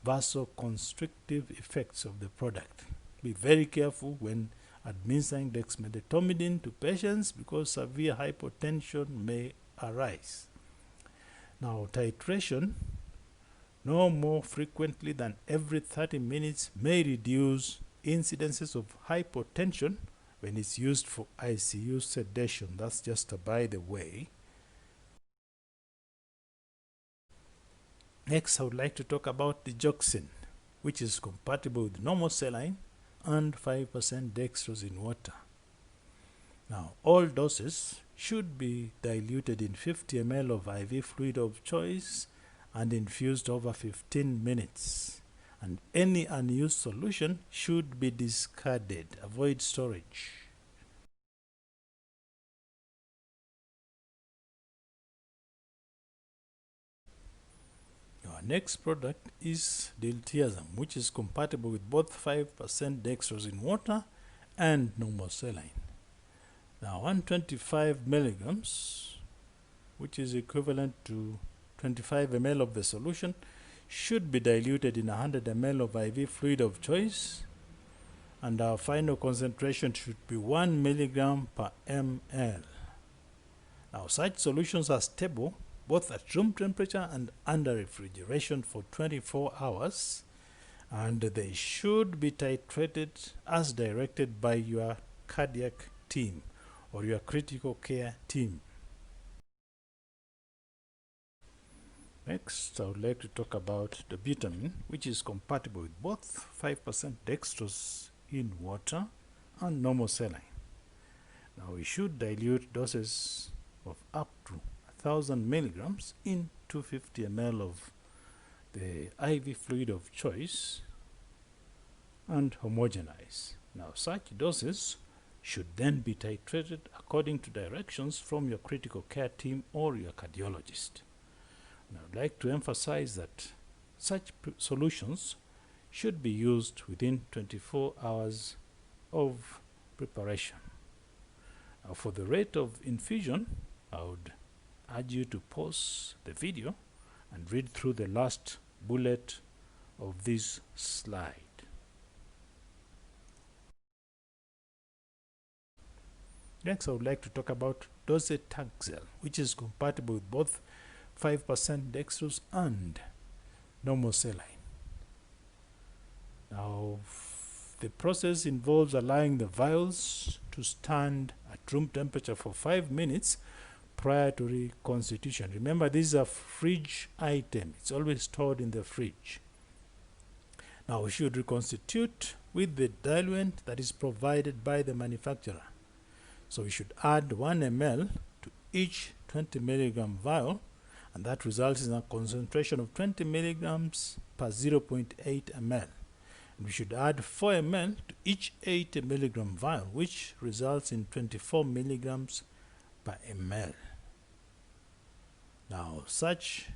vasoconstrictive effects of the product. Be very careful when administering dexmedetomidine to patients because severe hypotension may arise. Now, titration no more frequently than every 30 minutes may reduce incidences of hypotension when it's used for ICU sedation. That's just a by the way. Next, I would like to talk about Digoxin, which is compatible with normal saline and 5% dextrose in water. Now, all doses should be diluted in 50 ml of IV fluid of choice and infused over 15 minutes. And any unused solution should be discarded. Avoid storage. Our next product is Diltiazem, which is compatible with both 5% dextrose in water and normal saline. Now, 125 milligrams, which is equivalent to 25 ml of the solution, should be diluted in 100 ml of IV fluid of choice, and our final concentration should be 1 milligram per ml. Now, such solutions are stable both at room temperature and under refrigeration for 24 hours, and they should be titrated as directed by your cardiac team or your critical care team. Next, I would like to talk about the Dopamine, which is compatible with both 5% dextrose in water and normal saline. Now, we should dilute doses of up to 1,000 milligrams in 250 ml of the IV fluid of choice and homogenize. Now, such doses should then be titrated according to directions from your critical care team or your cardiologist. And I would like to emphasize that such solutions should be used within 24 hours of preparation. Now, for the rate of infusion, I would urge you to pause the video and read through the last bullet of this slide. Next, I would like to talk about docetaxel, which is compatible with both 5% dextrose and normal saline. Now, the process involves allowing the vials to stand at room temperature for 5 minutes prior to reconstitution. Remember, this is a fridge item. It's always stored in the fridge. Now, we should reconstitute with the diluent that is provided by the manufacturer. So we should add 1 ml to each 20 milligram vial, and that results in a concentration of 20 milligrams per 0.8 ml. And we should add 4 ml to each 80 milligram vial, which results in 24 milligrams per ml. Now, such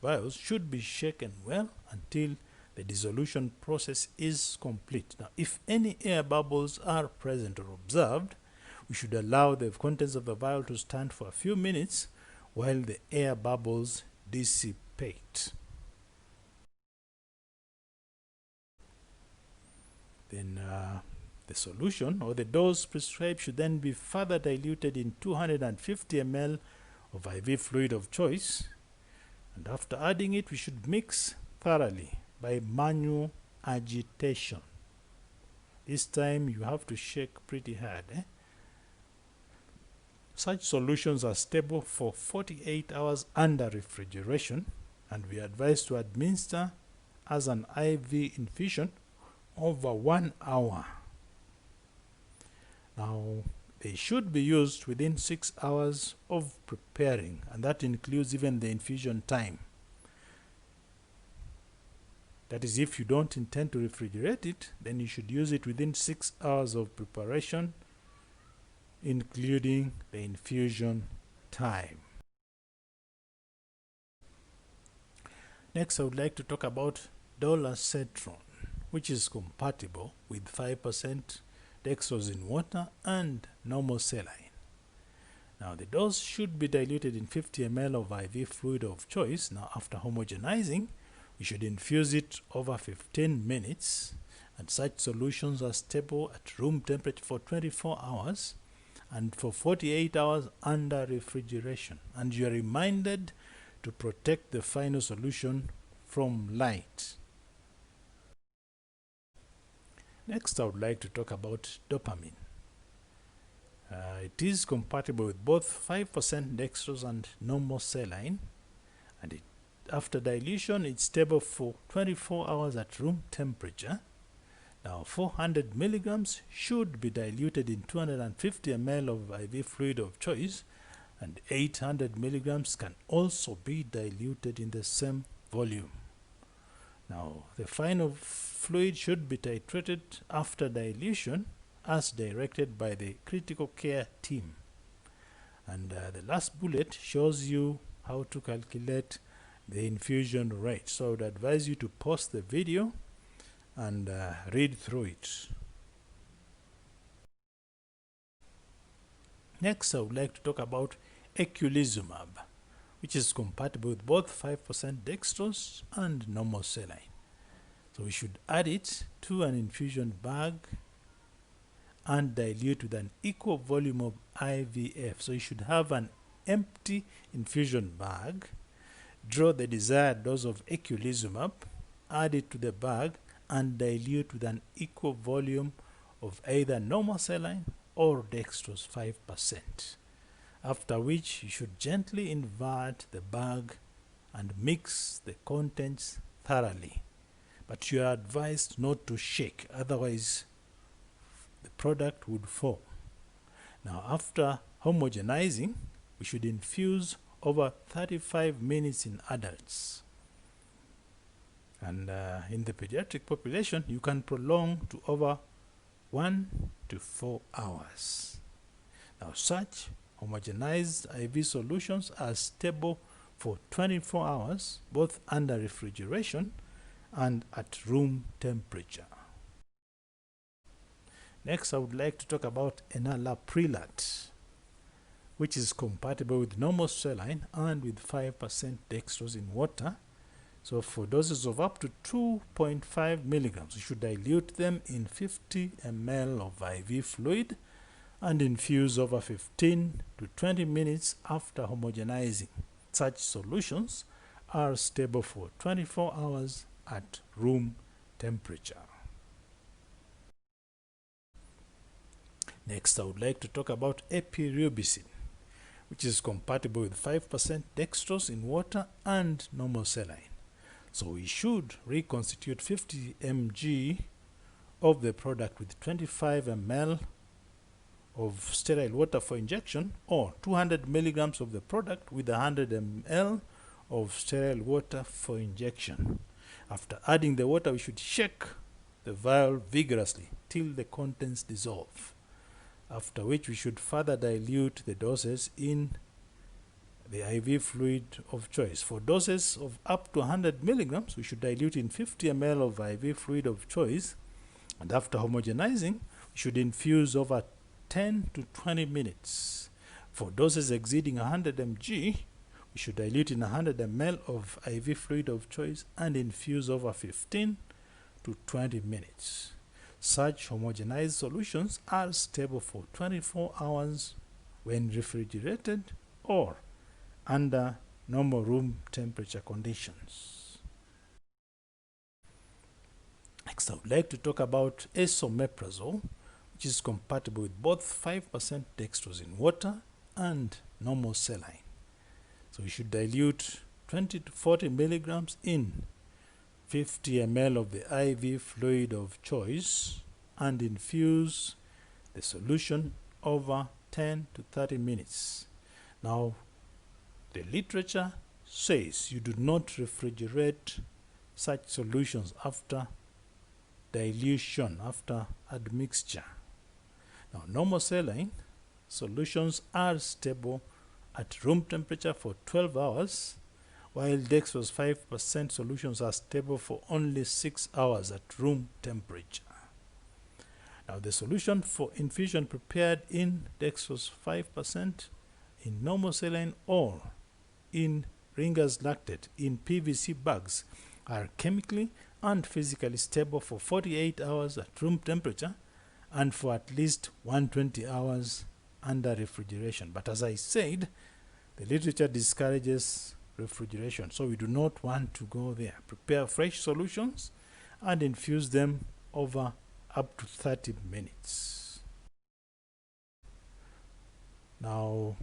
vials should be shaken well until the dissolution process is complete. Now, if any air bubbles are present or observed, we should allow the contents of the vial to stand for a few minutes while the air bubbles dissipate. Then the solution or the dose prescribed should then be further diluted in 250 ml of IV fluid of choice, and after adding it we should mix thoroughly by manual agitation. This time you have to shake pretty hard. Such solutions are stable for 48 hours under refrigeration, and we advise to administer as an IV infusion over 1 hour. Now, they should be used within 6 hours of preparing, and that includes even the infusion time. That is, if you don't intend to refrigerate it, then you should use it within 6 hours of preparation, including the infusion time. Next, I would like to talk about Dolasetron, which is compatible with 5% dextrose in water and normal saline. Now, the dose should be diluted in 50 ml of IV fluid of choice. Now, after homogenizing, we should infuse it over 15 minutes, and such solutions are stable at room temperature for 24 hours and for 48 hours under refrigeration. And you are reminded to protect the final solution from light. Next, I would like to talk about dopamine. It is compatible with both 5% dextrose and normal saline, and after dilution it's stable for 24 hours at room temperature. Now, 400 milligrams should be diluted in 250 ml of IV fluid of choice, and 800 milligrams can also be diluted in the same volume. Now, the final fluid should be titrated after dilution as directed by the critical care team. And the last bullet shows you how to calculate the infusion rate. So I would advise you to pause the video and read through it. Next, I would like to talk about Equilizumab, which is compatible with both 5% dextrose and normal saline. So we should add it to an infusion bag and dilute with an equal volume of IVF. So you should have an empty infusion bag, draw the desired dose of Equilizumab, add it to the bag, and dilute with an equal volume of either normal saline or dextrose 5%. After which you should gently invert the bag and mix the contents thoroughly. But you are advised not to shake, otherwise the product would fall. Now, after homogenizing, we should infuse over 35 minutes in adults. And in the pediatric population, you can prolong to over 1 to 4 hours. Now, such homogenized IV solutions are stable for 24 hours, both under refrigeration and at room temperature. Next, I would like to talk about Enalaprilat, which is compatible with normal saline and with 5% dextrose in water. So for doses of up to 2.5 milligrams, you should dilute them in 50 ml of IV fluid and infuse over 15 to 20 minutes after homogenizing. Such solutions are stable for 24 hours at room temperature. Next, I would like to talk about epirubicin, which is compatible with 5% dextrose in water and normal saline. So we should reconstitute 50 mg of the product with 25 ml of sterile water for injection, or 200 milligrams of the product with 100 ml of sterile water for injection. After adding the water, we should shake the vial vigorously till the contents dissolve, after which we should further dilute the doses in the IV fluid of choice. For doses of up to 100 milligrams, we should dilute in 50 ml of IV fluid of choice, and after homogenizing, we should infuse over 10 to 20 minutes. For doses exceeding 100 mg, we should dilute in 100 ml of IV fluid of choice and infuse over 15 to 20 minutes. Such homogenized solutions are stable for 24 hours when refrigerated or under normal room temperature conditions. Next, I would like to talk about esomeprazole, which is compatible with both 5% dextrose in water and normal saline. So we should dilute 20 to 40 milligrams in 50 ml of the IV fluid of choice and infuse the solution over 10 to 30 minutes. Now, the literature says you do not refrigerate such solutions after dilution, after admixture. Now, normal saline solutions are stable at room temperature for 12 hours, while dextrose 5% solutions are stable for only 6 hours at room temperature. Now, the solution for infusion prepared in dextrose 5%, in normal saline, or in Ringer's lactate in PVC bags are chemically and physically stable for 48 hours at room temperature and for at least 120 hours under refrigeration. But as I said, the literature discourages refrigeration, so we do not want to go there. Prepare fresh solutions and infuse them over up to 30 minutes. Now,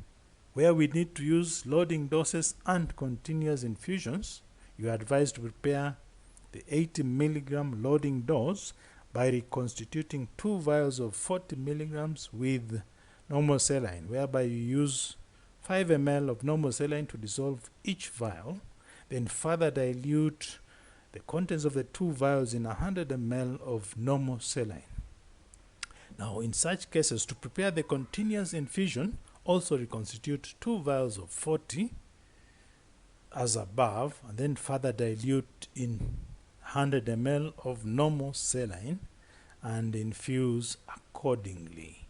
where we need to use loading doses and continuous infusions, you are advised to prepare the 80 milligram loading dose by reconstituting 2 vials of 40 milligrams with normal saline, whereby you use 5 ml of normal saline to dissolve each vial, then further dilute the contents of the 2 vials in 100 ml of normal saline. Now, in such cases, to prepare the continuous infusion, also reconstitute 2 vials of 40 as above, and then further dilute in 100 ml of normal saline and infuse accordingly.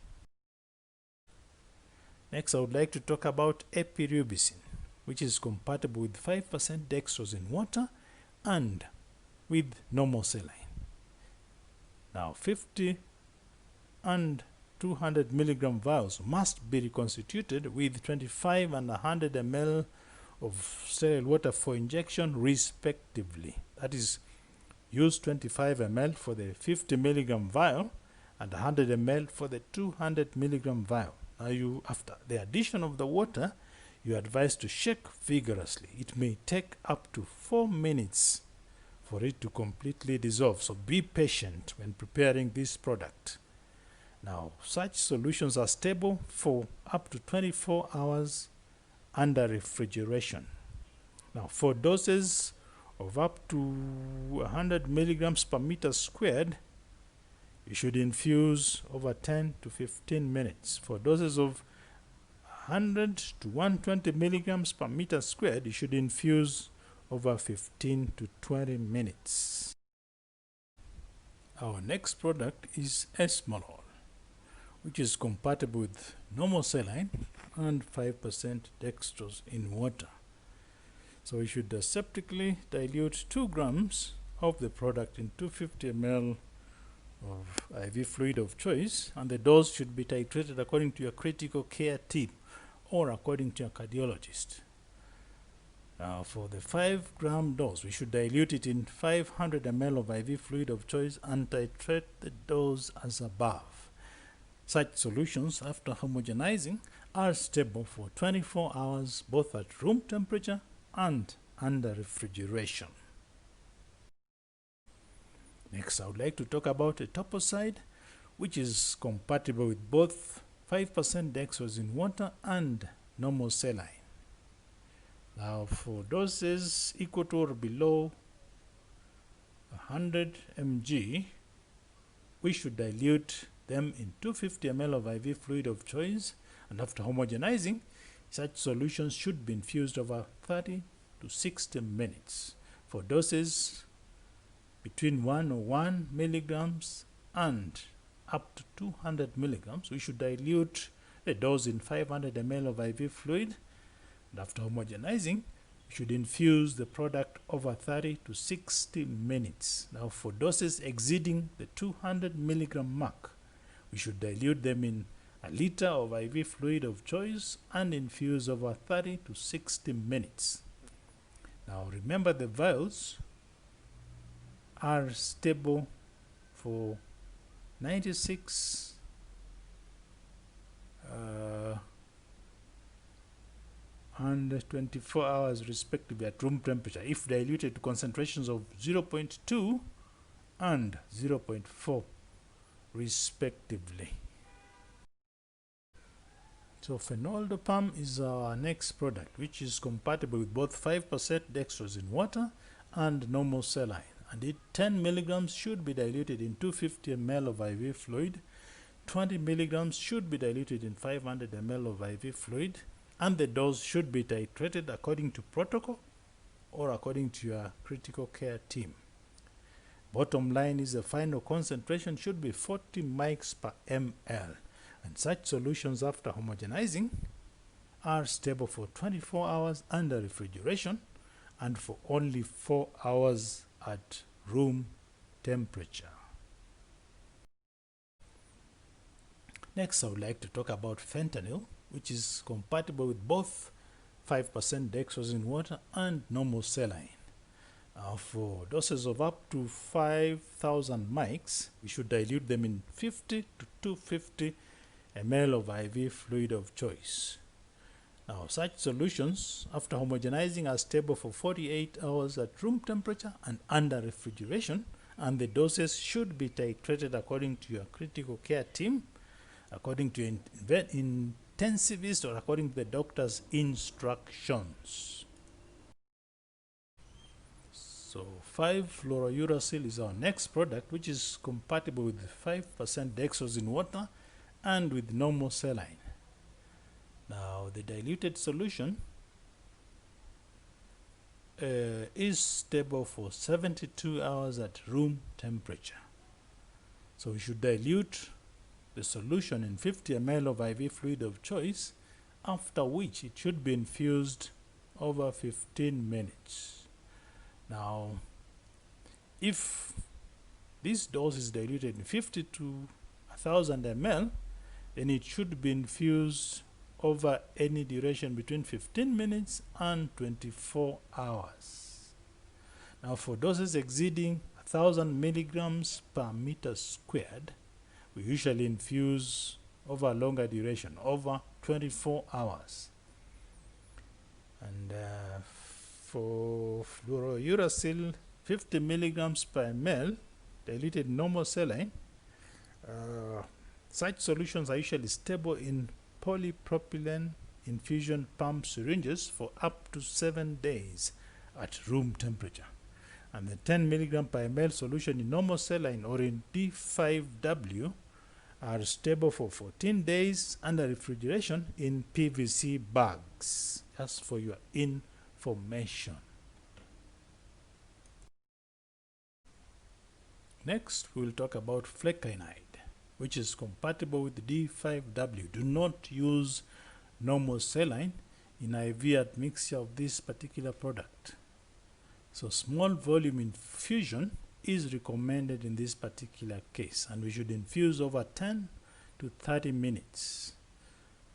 Next, I would like to talk about epirubicin, which is compatible with 5% dextrose in water and with normal saline. Now, 50 and 200 milligram vials must be reconstituted with 25 and 100 ml of sterile water for injection respectively. That is, use 25 ml for the 50 milligram vial and 100 ml for the 200 milligram vial. Now, after the addition of the water, you are advised to shake vigorously. It may take up to 4 minutes for it to completely dissolve, so be patient when preparing this product. Now, such solutions are stable for up to 24 hours under refrigeration. Now, for doses of up to 100 milligrams per meter squared, you should infuse over 10 to 15 minutes. For doses of 100 to 120 milligrams per meter squared, you should infuse over 15 to 20 minutes. Our next product is esmolol, which is compatible with normal saline and 5% dextrose in water. So we should aseptically dilute 2 grams of the product in 250 ml of IV fluid of choice, and the dose should be titrated according to your critical care team or according to your cardiologist. Now, for the 5-gram dose, we should dilute it in 500 ml of IV fluid of choice and titrate the dose as above. Such solutions, after homogenizing, are stable for 24 hours both at room temperature and under refrigeration. Next, I would like to talk about etoposide, which is compatible with both 5% dextrose in water and normal saline. Now, for doses equal to or below 100 mg, we should dilute them in 250 ml of IV fluid of choice, and after homogenizing, Such solutions should be infused over 30 to 60 minutes for doses between 101 milligrams and up to 200 milligrams. We should dilute the dose in 500 ml of IV fluid, and after homogenizing, we should infuse the product over 30 to 60 minutes. Now, for doses exceeding the 200 milligram mark, we should dilute them in a liter of IV fluid of choice and infuse over 30 to 60 minutes. Now, remember, the vials are stable for 96 and 24 hours respectively at room temperature if diluted to concentrations of 0.2 and 0.4 respectively. So phenol-dopam is our next product, which is compatible with both 5% dextrose in water and normal saline, and 10 milligrams should be diluted in 250 ml of IV fluid. 20 milligrams should be diluted in 500 ml of IV fluid, and the dose should be titrated according to protocol or according to your critical care team. Bottom line is the final concentration should be 40 mics per ml, and such solutions after homogenizing are stable for 24 hours under refrigeration and for only 4 hours at room temperature. Next, I would like to talk about fentanyl, which is compatible with both 5% dextrose in water and normal saline. For doses of up to 5,000 mics, we should dilute them in 50 to 250 ml of IV fluid of choice. Now, such solutions after homogenizing are stable for 48 hours at room temperature and under refrigeration, and the doses should be titrated according to your critical care team, according to intensivist, or according to the doctor's instructions. So 5-fluorouracil is our next product, which is compatible with 5% dextrose in water and with normal saline. Now, the diluted solution is stable for 72 hours at room temperature. So we should dilute the solution in 50 ml of IV fluid of choice, after which it should be infused over 15 minutes. Now, if this dose is diluted in 50 to 1000 ml, then it should be infused over any duration between 15 minutes and 24 hours. Now, for doses exceeding 1000 milligrams per meter squared, we usually infuse over a longer duration, over 24 hours. And for fluorouracil, 50 milligrams per ml, diluted normal saline, such solutions are usually stable in polypropylene infusion pump syringes for up to 7 days at room temperature. And the 10 milligram per ml solution in normal saline or in D5W are stable for 14 days under refrigeration in PVC bags, just for your information. Next, we will talk about flecainide, which is compatible with D5W. Do not use normal saline in IV admixture of this particular product. So small volume infusion is recommended in this particular case, and we should infuse over 10 to 30 minutes.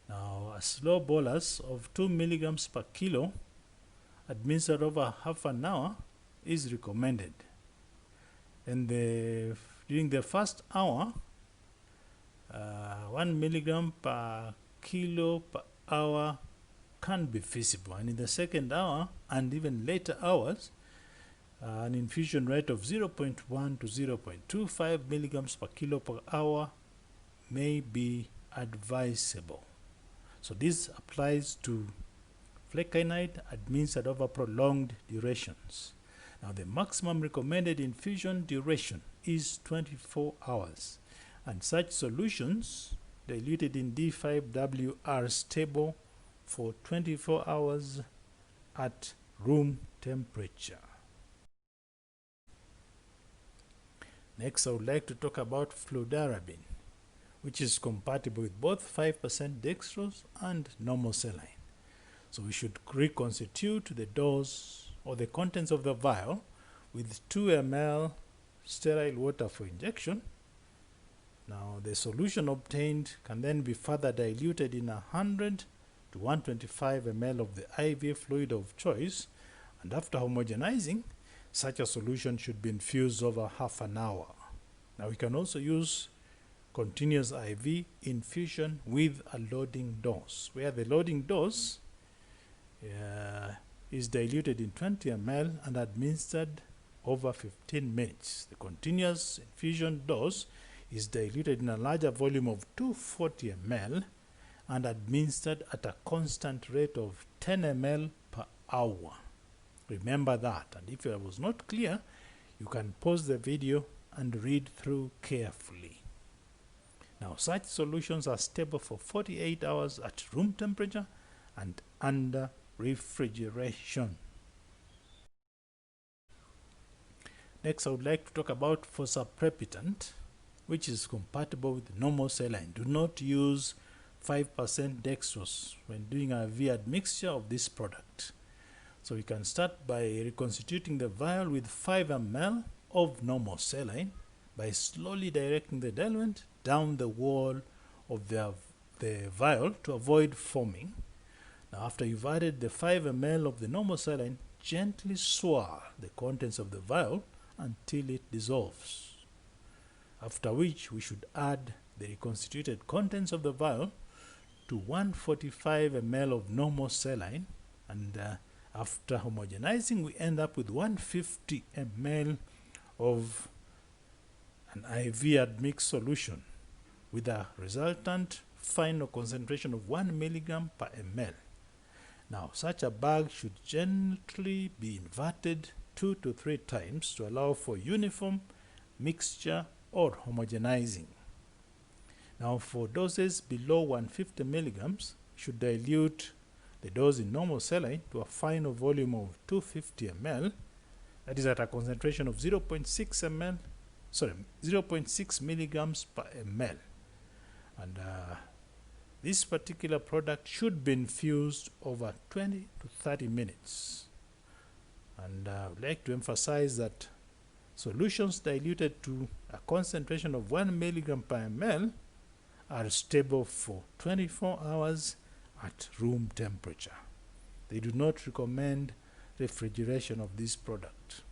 Now, a slow bolus of 2 milligrams per kilo administered over half an hour is recommended. And during the first hour, 1 milligram per kilo per hour can be feasible, and in the second hour and even later hours, an infusion rate of 0.1 to 0.25 milligrams per kilo per hour may be advisable. So this applies to flecainide administered over prolonged durations. Now, the maximum recommended infusion duration is 24 hours, and such solutions diluted in D5W are stable for 24 hours at room temperature. Next, I would like to talk about fludarabine, which is compatible with both 5% dextrose and normal saline. So we should reconstitute the dose or the contents of the vial with 2 ml sterile water for injection. Now the solution obtained can then be further diluted in 100 to 125 ml of the IV fluid of choice, and after homogenizing, such a solution should be infused over half an hour. Now we can also use continuous IV infusion with a loading dose, where the loading dose is diluted in 20 ml and administered over 15 minutes. The continuous infusion dose is diluted in a larger volume of 240 ml and administered at a constant rate of 10 ml per hour. Remember that, and if it was not clear, you can pause the video and read through carefully. Now, such solutions are stable for 48 hours at room temperature and under refrigeration. Next, I would like to talk about fosaprepitant, which is compatible with normal saline. Do not use 5% dextrose when doing a IV admixture of this product. So we can start by reconstituting the vial with 5 ml of normal saline by slowly directing the diluent down the wall of the vial to avoid foaming. Now, after you've added the 5 ml of the normal saline, gently swirl the contents of the vial until it dissolves. After which, we should add the reconstituted contents of the vial to 145 ml of normal saline, and after homogenizing, we end up with 150 ml of an IV Admix solution with a resultant final concentration of 1 milligram per ml. Now, such a bag should gently be inverted 2 to 3 times to allow for uniform mixture or homogenizing. Now, for doses below 150 milligrams, you should dilute the dose in normal saline to a final volume of 250 ml, that is at a concentration of 0.6 milligrams per ml. And this particular product should be infused over 20 to 30 minutes. And I would like to emphasize that solutions diluted to a concentration of 1 milligram per ml are stable for 24 hours at room temperature. They do not recommend refrigeration of this product.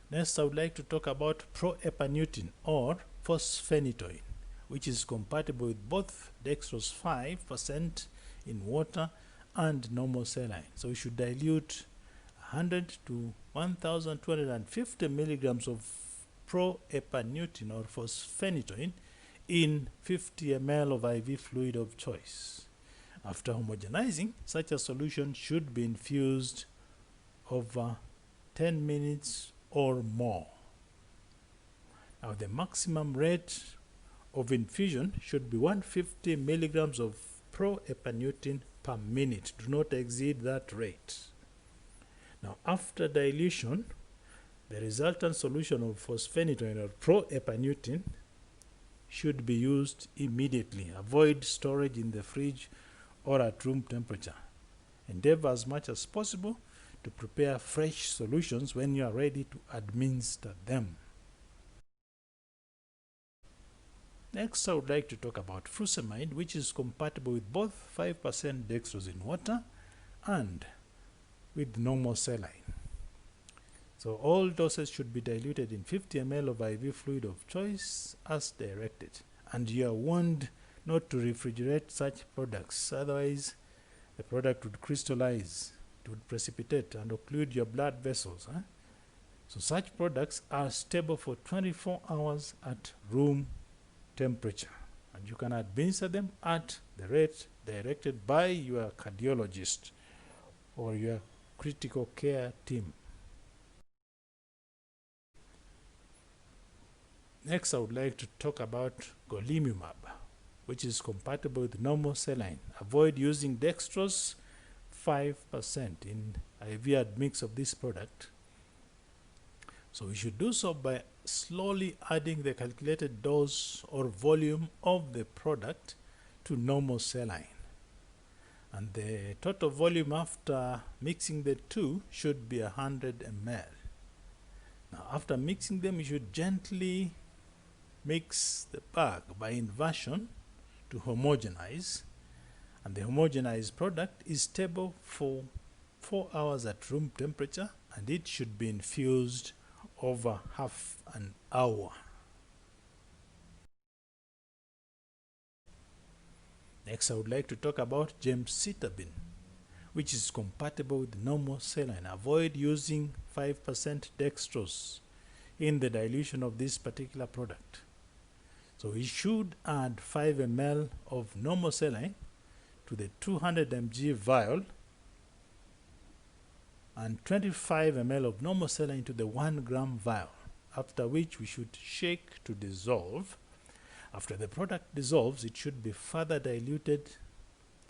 Next, I would like to talk about proepanutin or fosphenytoin, which is compatible with both dextrose 5% in water and normal saline. So we should dilute 100 to 1250 milligrams of proepanutin or fosphenytoin in 50 ml of IV fluid of choice. After homogenizing, such a solution should be infused over 10 minutes or more. Now, the maximum rate of infusion should be 150 milligrams of proepanutin per minute. Do not exceed that rate. Now, after dilution, the resultant solution of fosphenytoin or proepanutin should be used immediately. Avoid storage in the fridge or at room temperature. Endeavor as much as possible to prepare fresh solutions when you are ready to administer them. Next, I would like to talk about furosemide, which is compatible with both 5% dextrose in water and with normal saline. So all doses should be diluted in 50 ml of IV fluid of choice as directed. And you are warned not to refrigerate such products, otherwise the product would crystallize, it would precipitate and occlude your blood vessels. So such products are stable for 24 hours at room temperature, and you can administer them at the rate directed by your cardiologist or your critical care team. Next, I would like to talk about Golimumab, which is compatible with normal saline. Avoid using dextrose 5% in IV admix of this product. So we should do so by slowly adding the calculated dose or volume of the product to normal saline. And the total volume after mixing the two should be 100 ml. Now after mixing them, you should gently mix the bag by inversion to homogenize, and the homogenized product is stable for 4 hours at room temperature, and it should be infused over half an hour. Next, I would like to talk about gemcitabine, which is compatible with normal saline. Avoid using 5% dextrose in the dilution of this particular product. So we should add 5 ml of normal saline to the 200 mg vial and 25 ml of normal saline to the 1 gram vial, after which we should shake to dissolve. After the product dissolves, it should be further diluted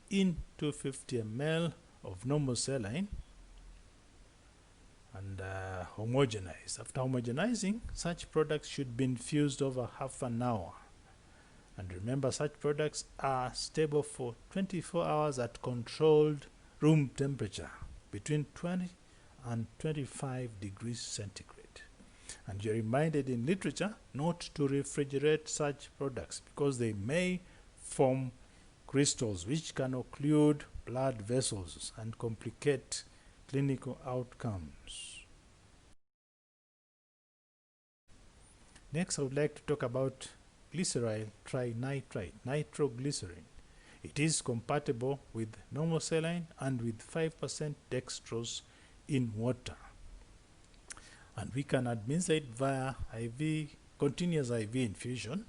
in 250 ml of normal saline and homogenized. After homogenizing, such products should be infused over half an hour. And remember, such products are stable for 24 hours at controlled room temperature between 20 and 25 degrees centigrade. And you're reminded in literature not to refrigerate such products because they may form crystals which can occlude blood vessels and complicate clinical outcomes. Next, I would like to talk about Glycerine Try Nitrite, nitroglycerin. It is compatible with normal saline and with 5% dextrose in water. And we can administer it via continuous IV infusion.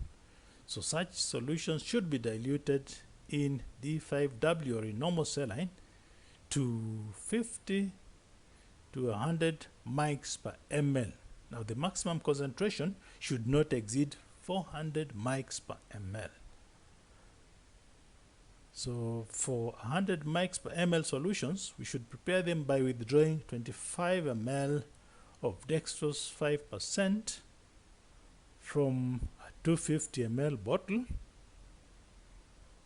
So such solutions should be diluted in D5W or in normal saline to 50 to 100 mics per ml. Now the maximum concentration should not exceed 400 mics per ml. So for 100 mics per ml solutions, we should prepare them by withdrawing 25 ml of dextrose 5% from a 250 ml bottle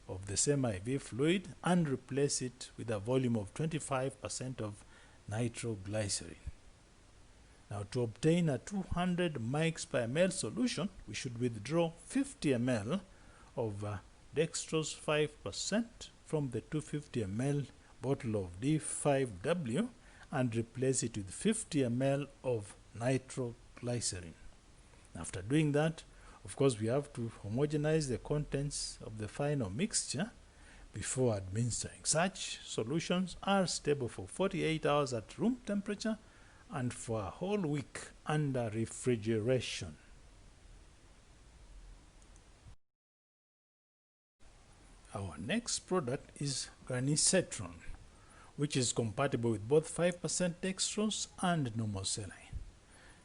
of the same IV fluid and replace it with a volume of 25% of nitroglycerin. Now to obtain a 200 mics per ml solution, we should withdraw 50 ml of dextrose 5% from the 250 ml bottle of D5W and replace it with 50 ml of nitroglycerin. After doing that, of course, we have to homogenize the contents of the final mixture before administering. Such solutions are stable for 48 hours at room temperature and for a whole week under refrigeration. Our next product is Granisetron, which is compatible with both 5% dextrose and normal saline.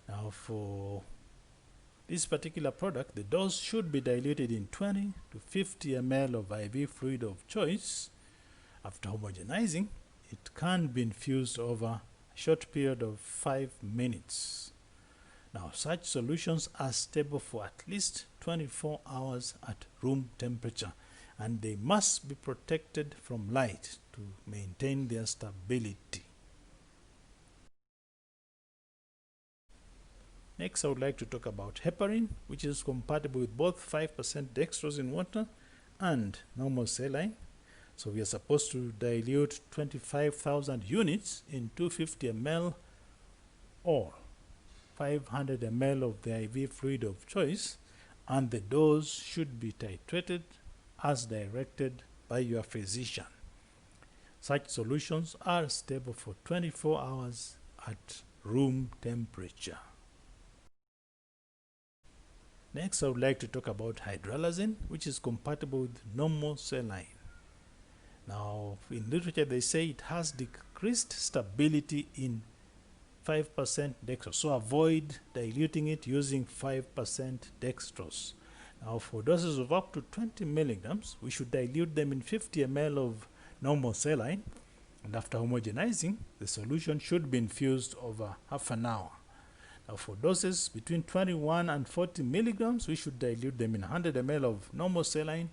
Now for this particular product, the dose should be diluted in 20 to 50 ml of IV fluid of choice. After homogenizing, it can be infused over a short period of 5 minutes. Now such solutions are stable for at least 24 hours at room temperature, and they must be protected from light to maintain their stability. Next, I would like to talk about heparin, which is compatible with both 5% dextrose in water and normal saline. So we are supposed to dilute 25,000 units in 250 ml or 500 ml of the IV fluid of choice, and the dose should be titrated as directed by your physician. Such solutions are stable for 24 hours at room temperature. Next, I would like to talk about hydralazine, which is compatible with normal saline. Now, in literature, they say it has decreased stability in 5% dextrose, so avoid diluting it using 5% dextrose. Now for doses of up to 20 milligrams, we should dilute them in 50 ml of normal saline, and after homogenizing, the solution should be infused over half an hour. Now for doses between 21 and 40 milligrams, we should dilute them in 100 ml of normal saline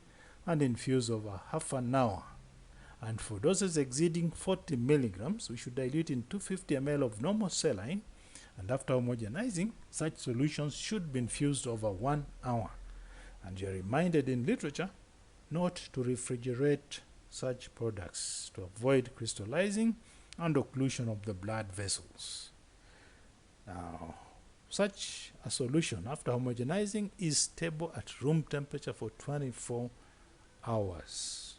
and infuse over half an hour. And for doses exceeding 40 milligrams, we should dilute in 250 ml of normal saline, and after homogenizing, such solutions should be infused over 1 hour. And you are reminded in literature not to refrigerate such products to avoid crystallizing and occlusion of the blood vessels. Now, such a solution after homogenizing is stable at room temperature for 24 hours.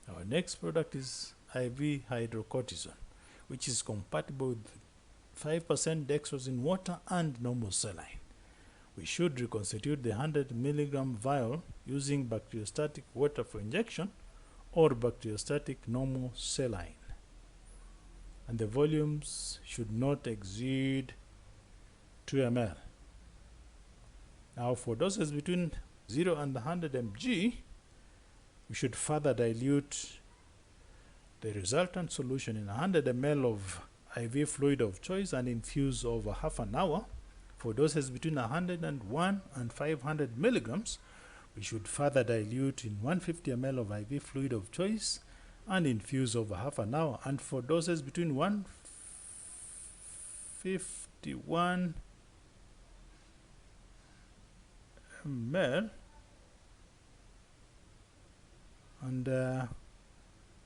Our next product is IV hydrocortisone, which is compatible with 5% dextrose in water and normal saline. We should reconstitute the 100 mg vial using bacteriostatic water for injection or bacteriostatic normal saline. And the volumes should not exceed 2 ml. Now for doses between 0 and 100 mg, we should further dilute the resultant solution in 100 ml of IV fluid of choice and infuse over half an hour. For doses between 101 and 500 milligrams, we should further dilute in 150 ml of IV fluid of choice and infuse over half an hour. And for doses between 151 ml and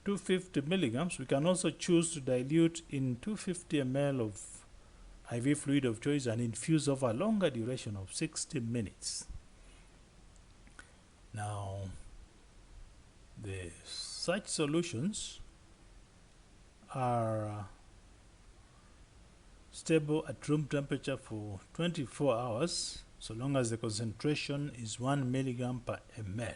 250 milligrams, we can also choose to dilute in 250 ml of IV fluid of choice and infuse over a longer duration of 60 minutes. Now, such solutions are stable at room temperature for 24 hours, so long as the concentration is 1 milligram per ml.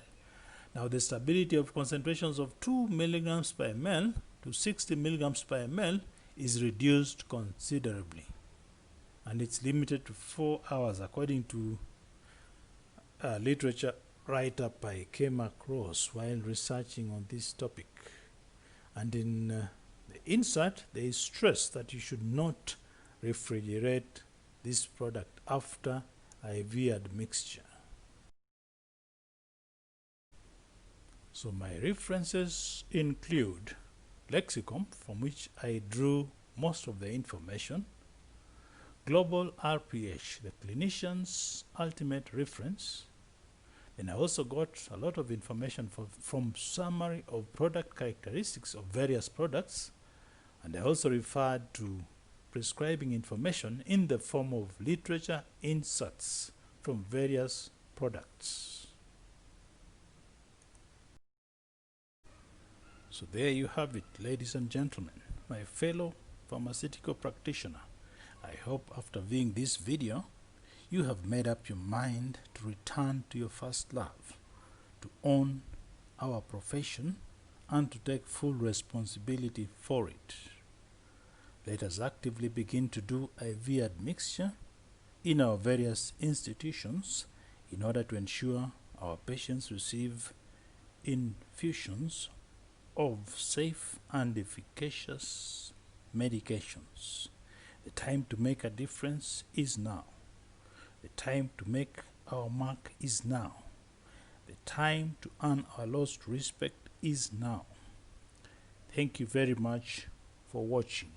Now, the stability of concentrations of 2 milligrams per ml to 60 milligrams per ml is reduced considerably, and it's limited to 4 hours according to literature write-up by Kema Cross while researching on this topic. And in the insert, there is stress that you should not refrigerate this product after IV admixture. So my references include Lexicon, from which I drew most of the information, Global RPH, the clinician's ultimate reference. Then I also got a lot of information from summary of product characteristics of various products, and I also referred to prescribing information in the form of literature inserts from various products. So there you have it, ladies and gentlemen, my fellow pharmaceutical practitioner. I hope after viewing this video, you have made up your mind to return to your first love, to own our profession, and to take full responsibility for it. Let us actively begin to do IV admixture in our various institutions in order to ensure our patients receive infusions of safe and efficacious medications. The time to make a difference is now. The time to make our mark is now. The time to earn our lost respect is now. Thank you very much for watching.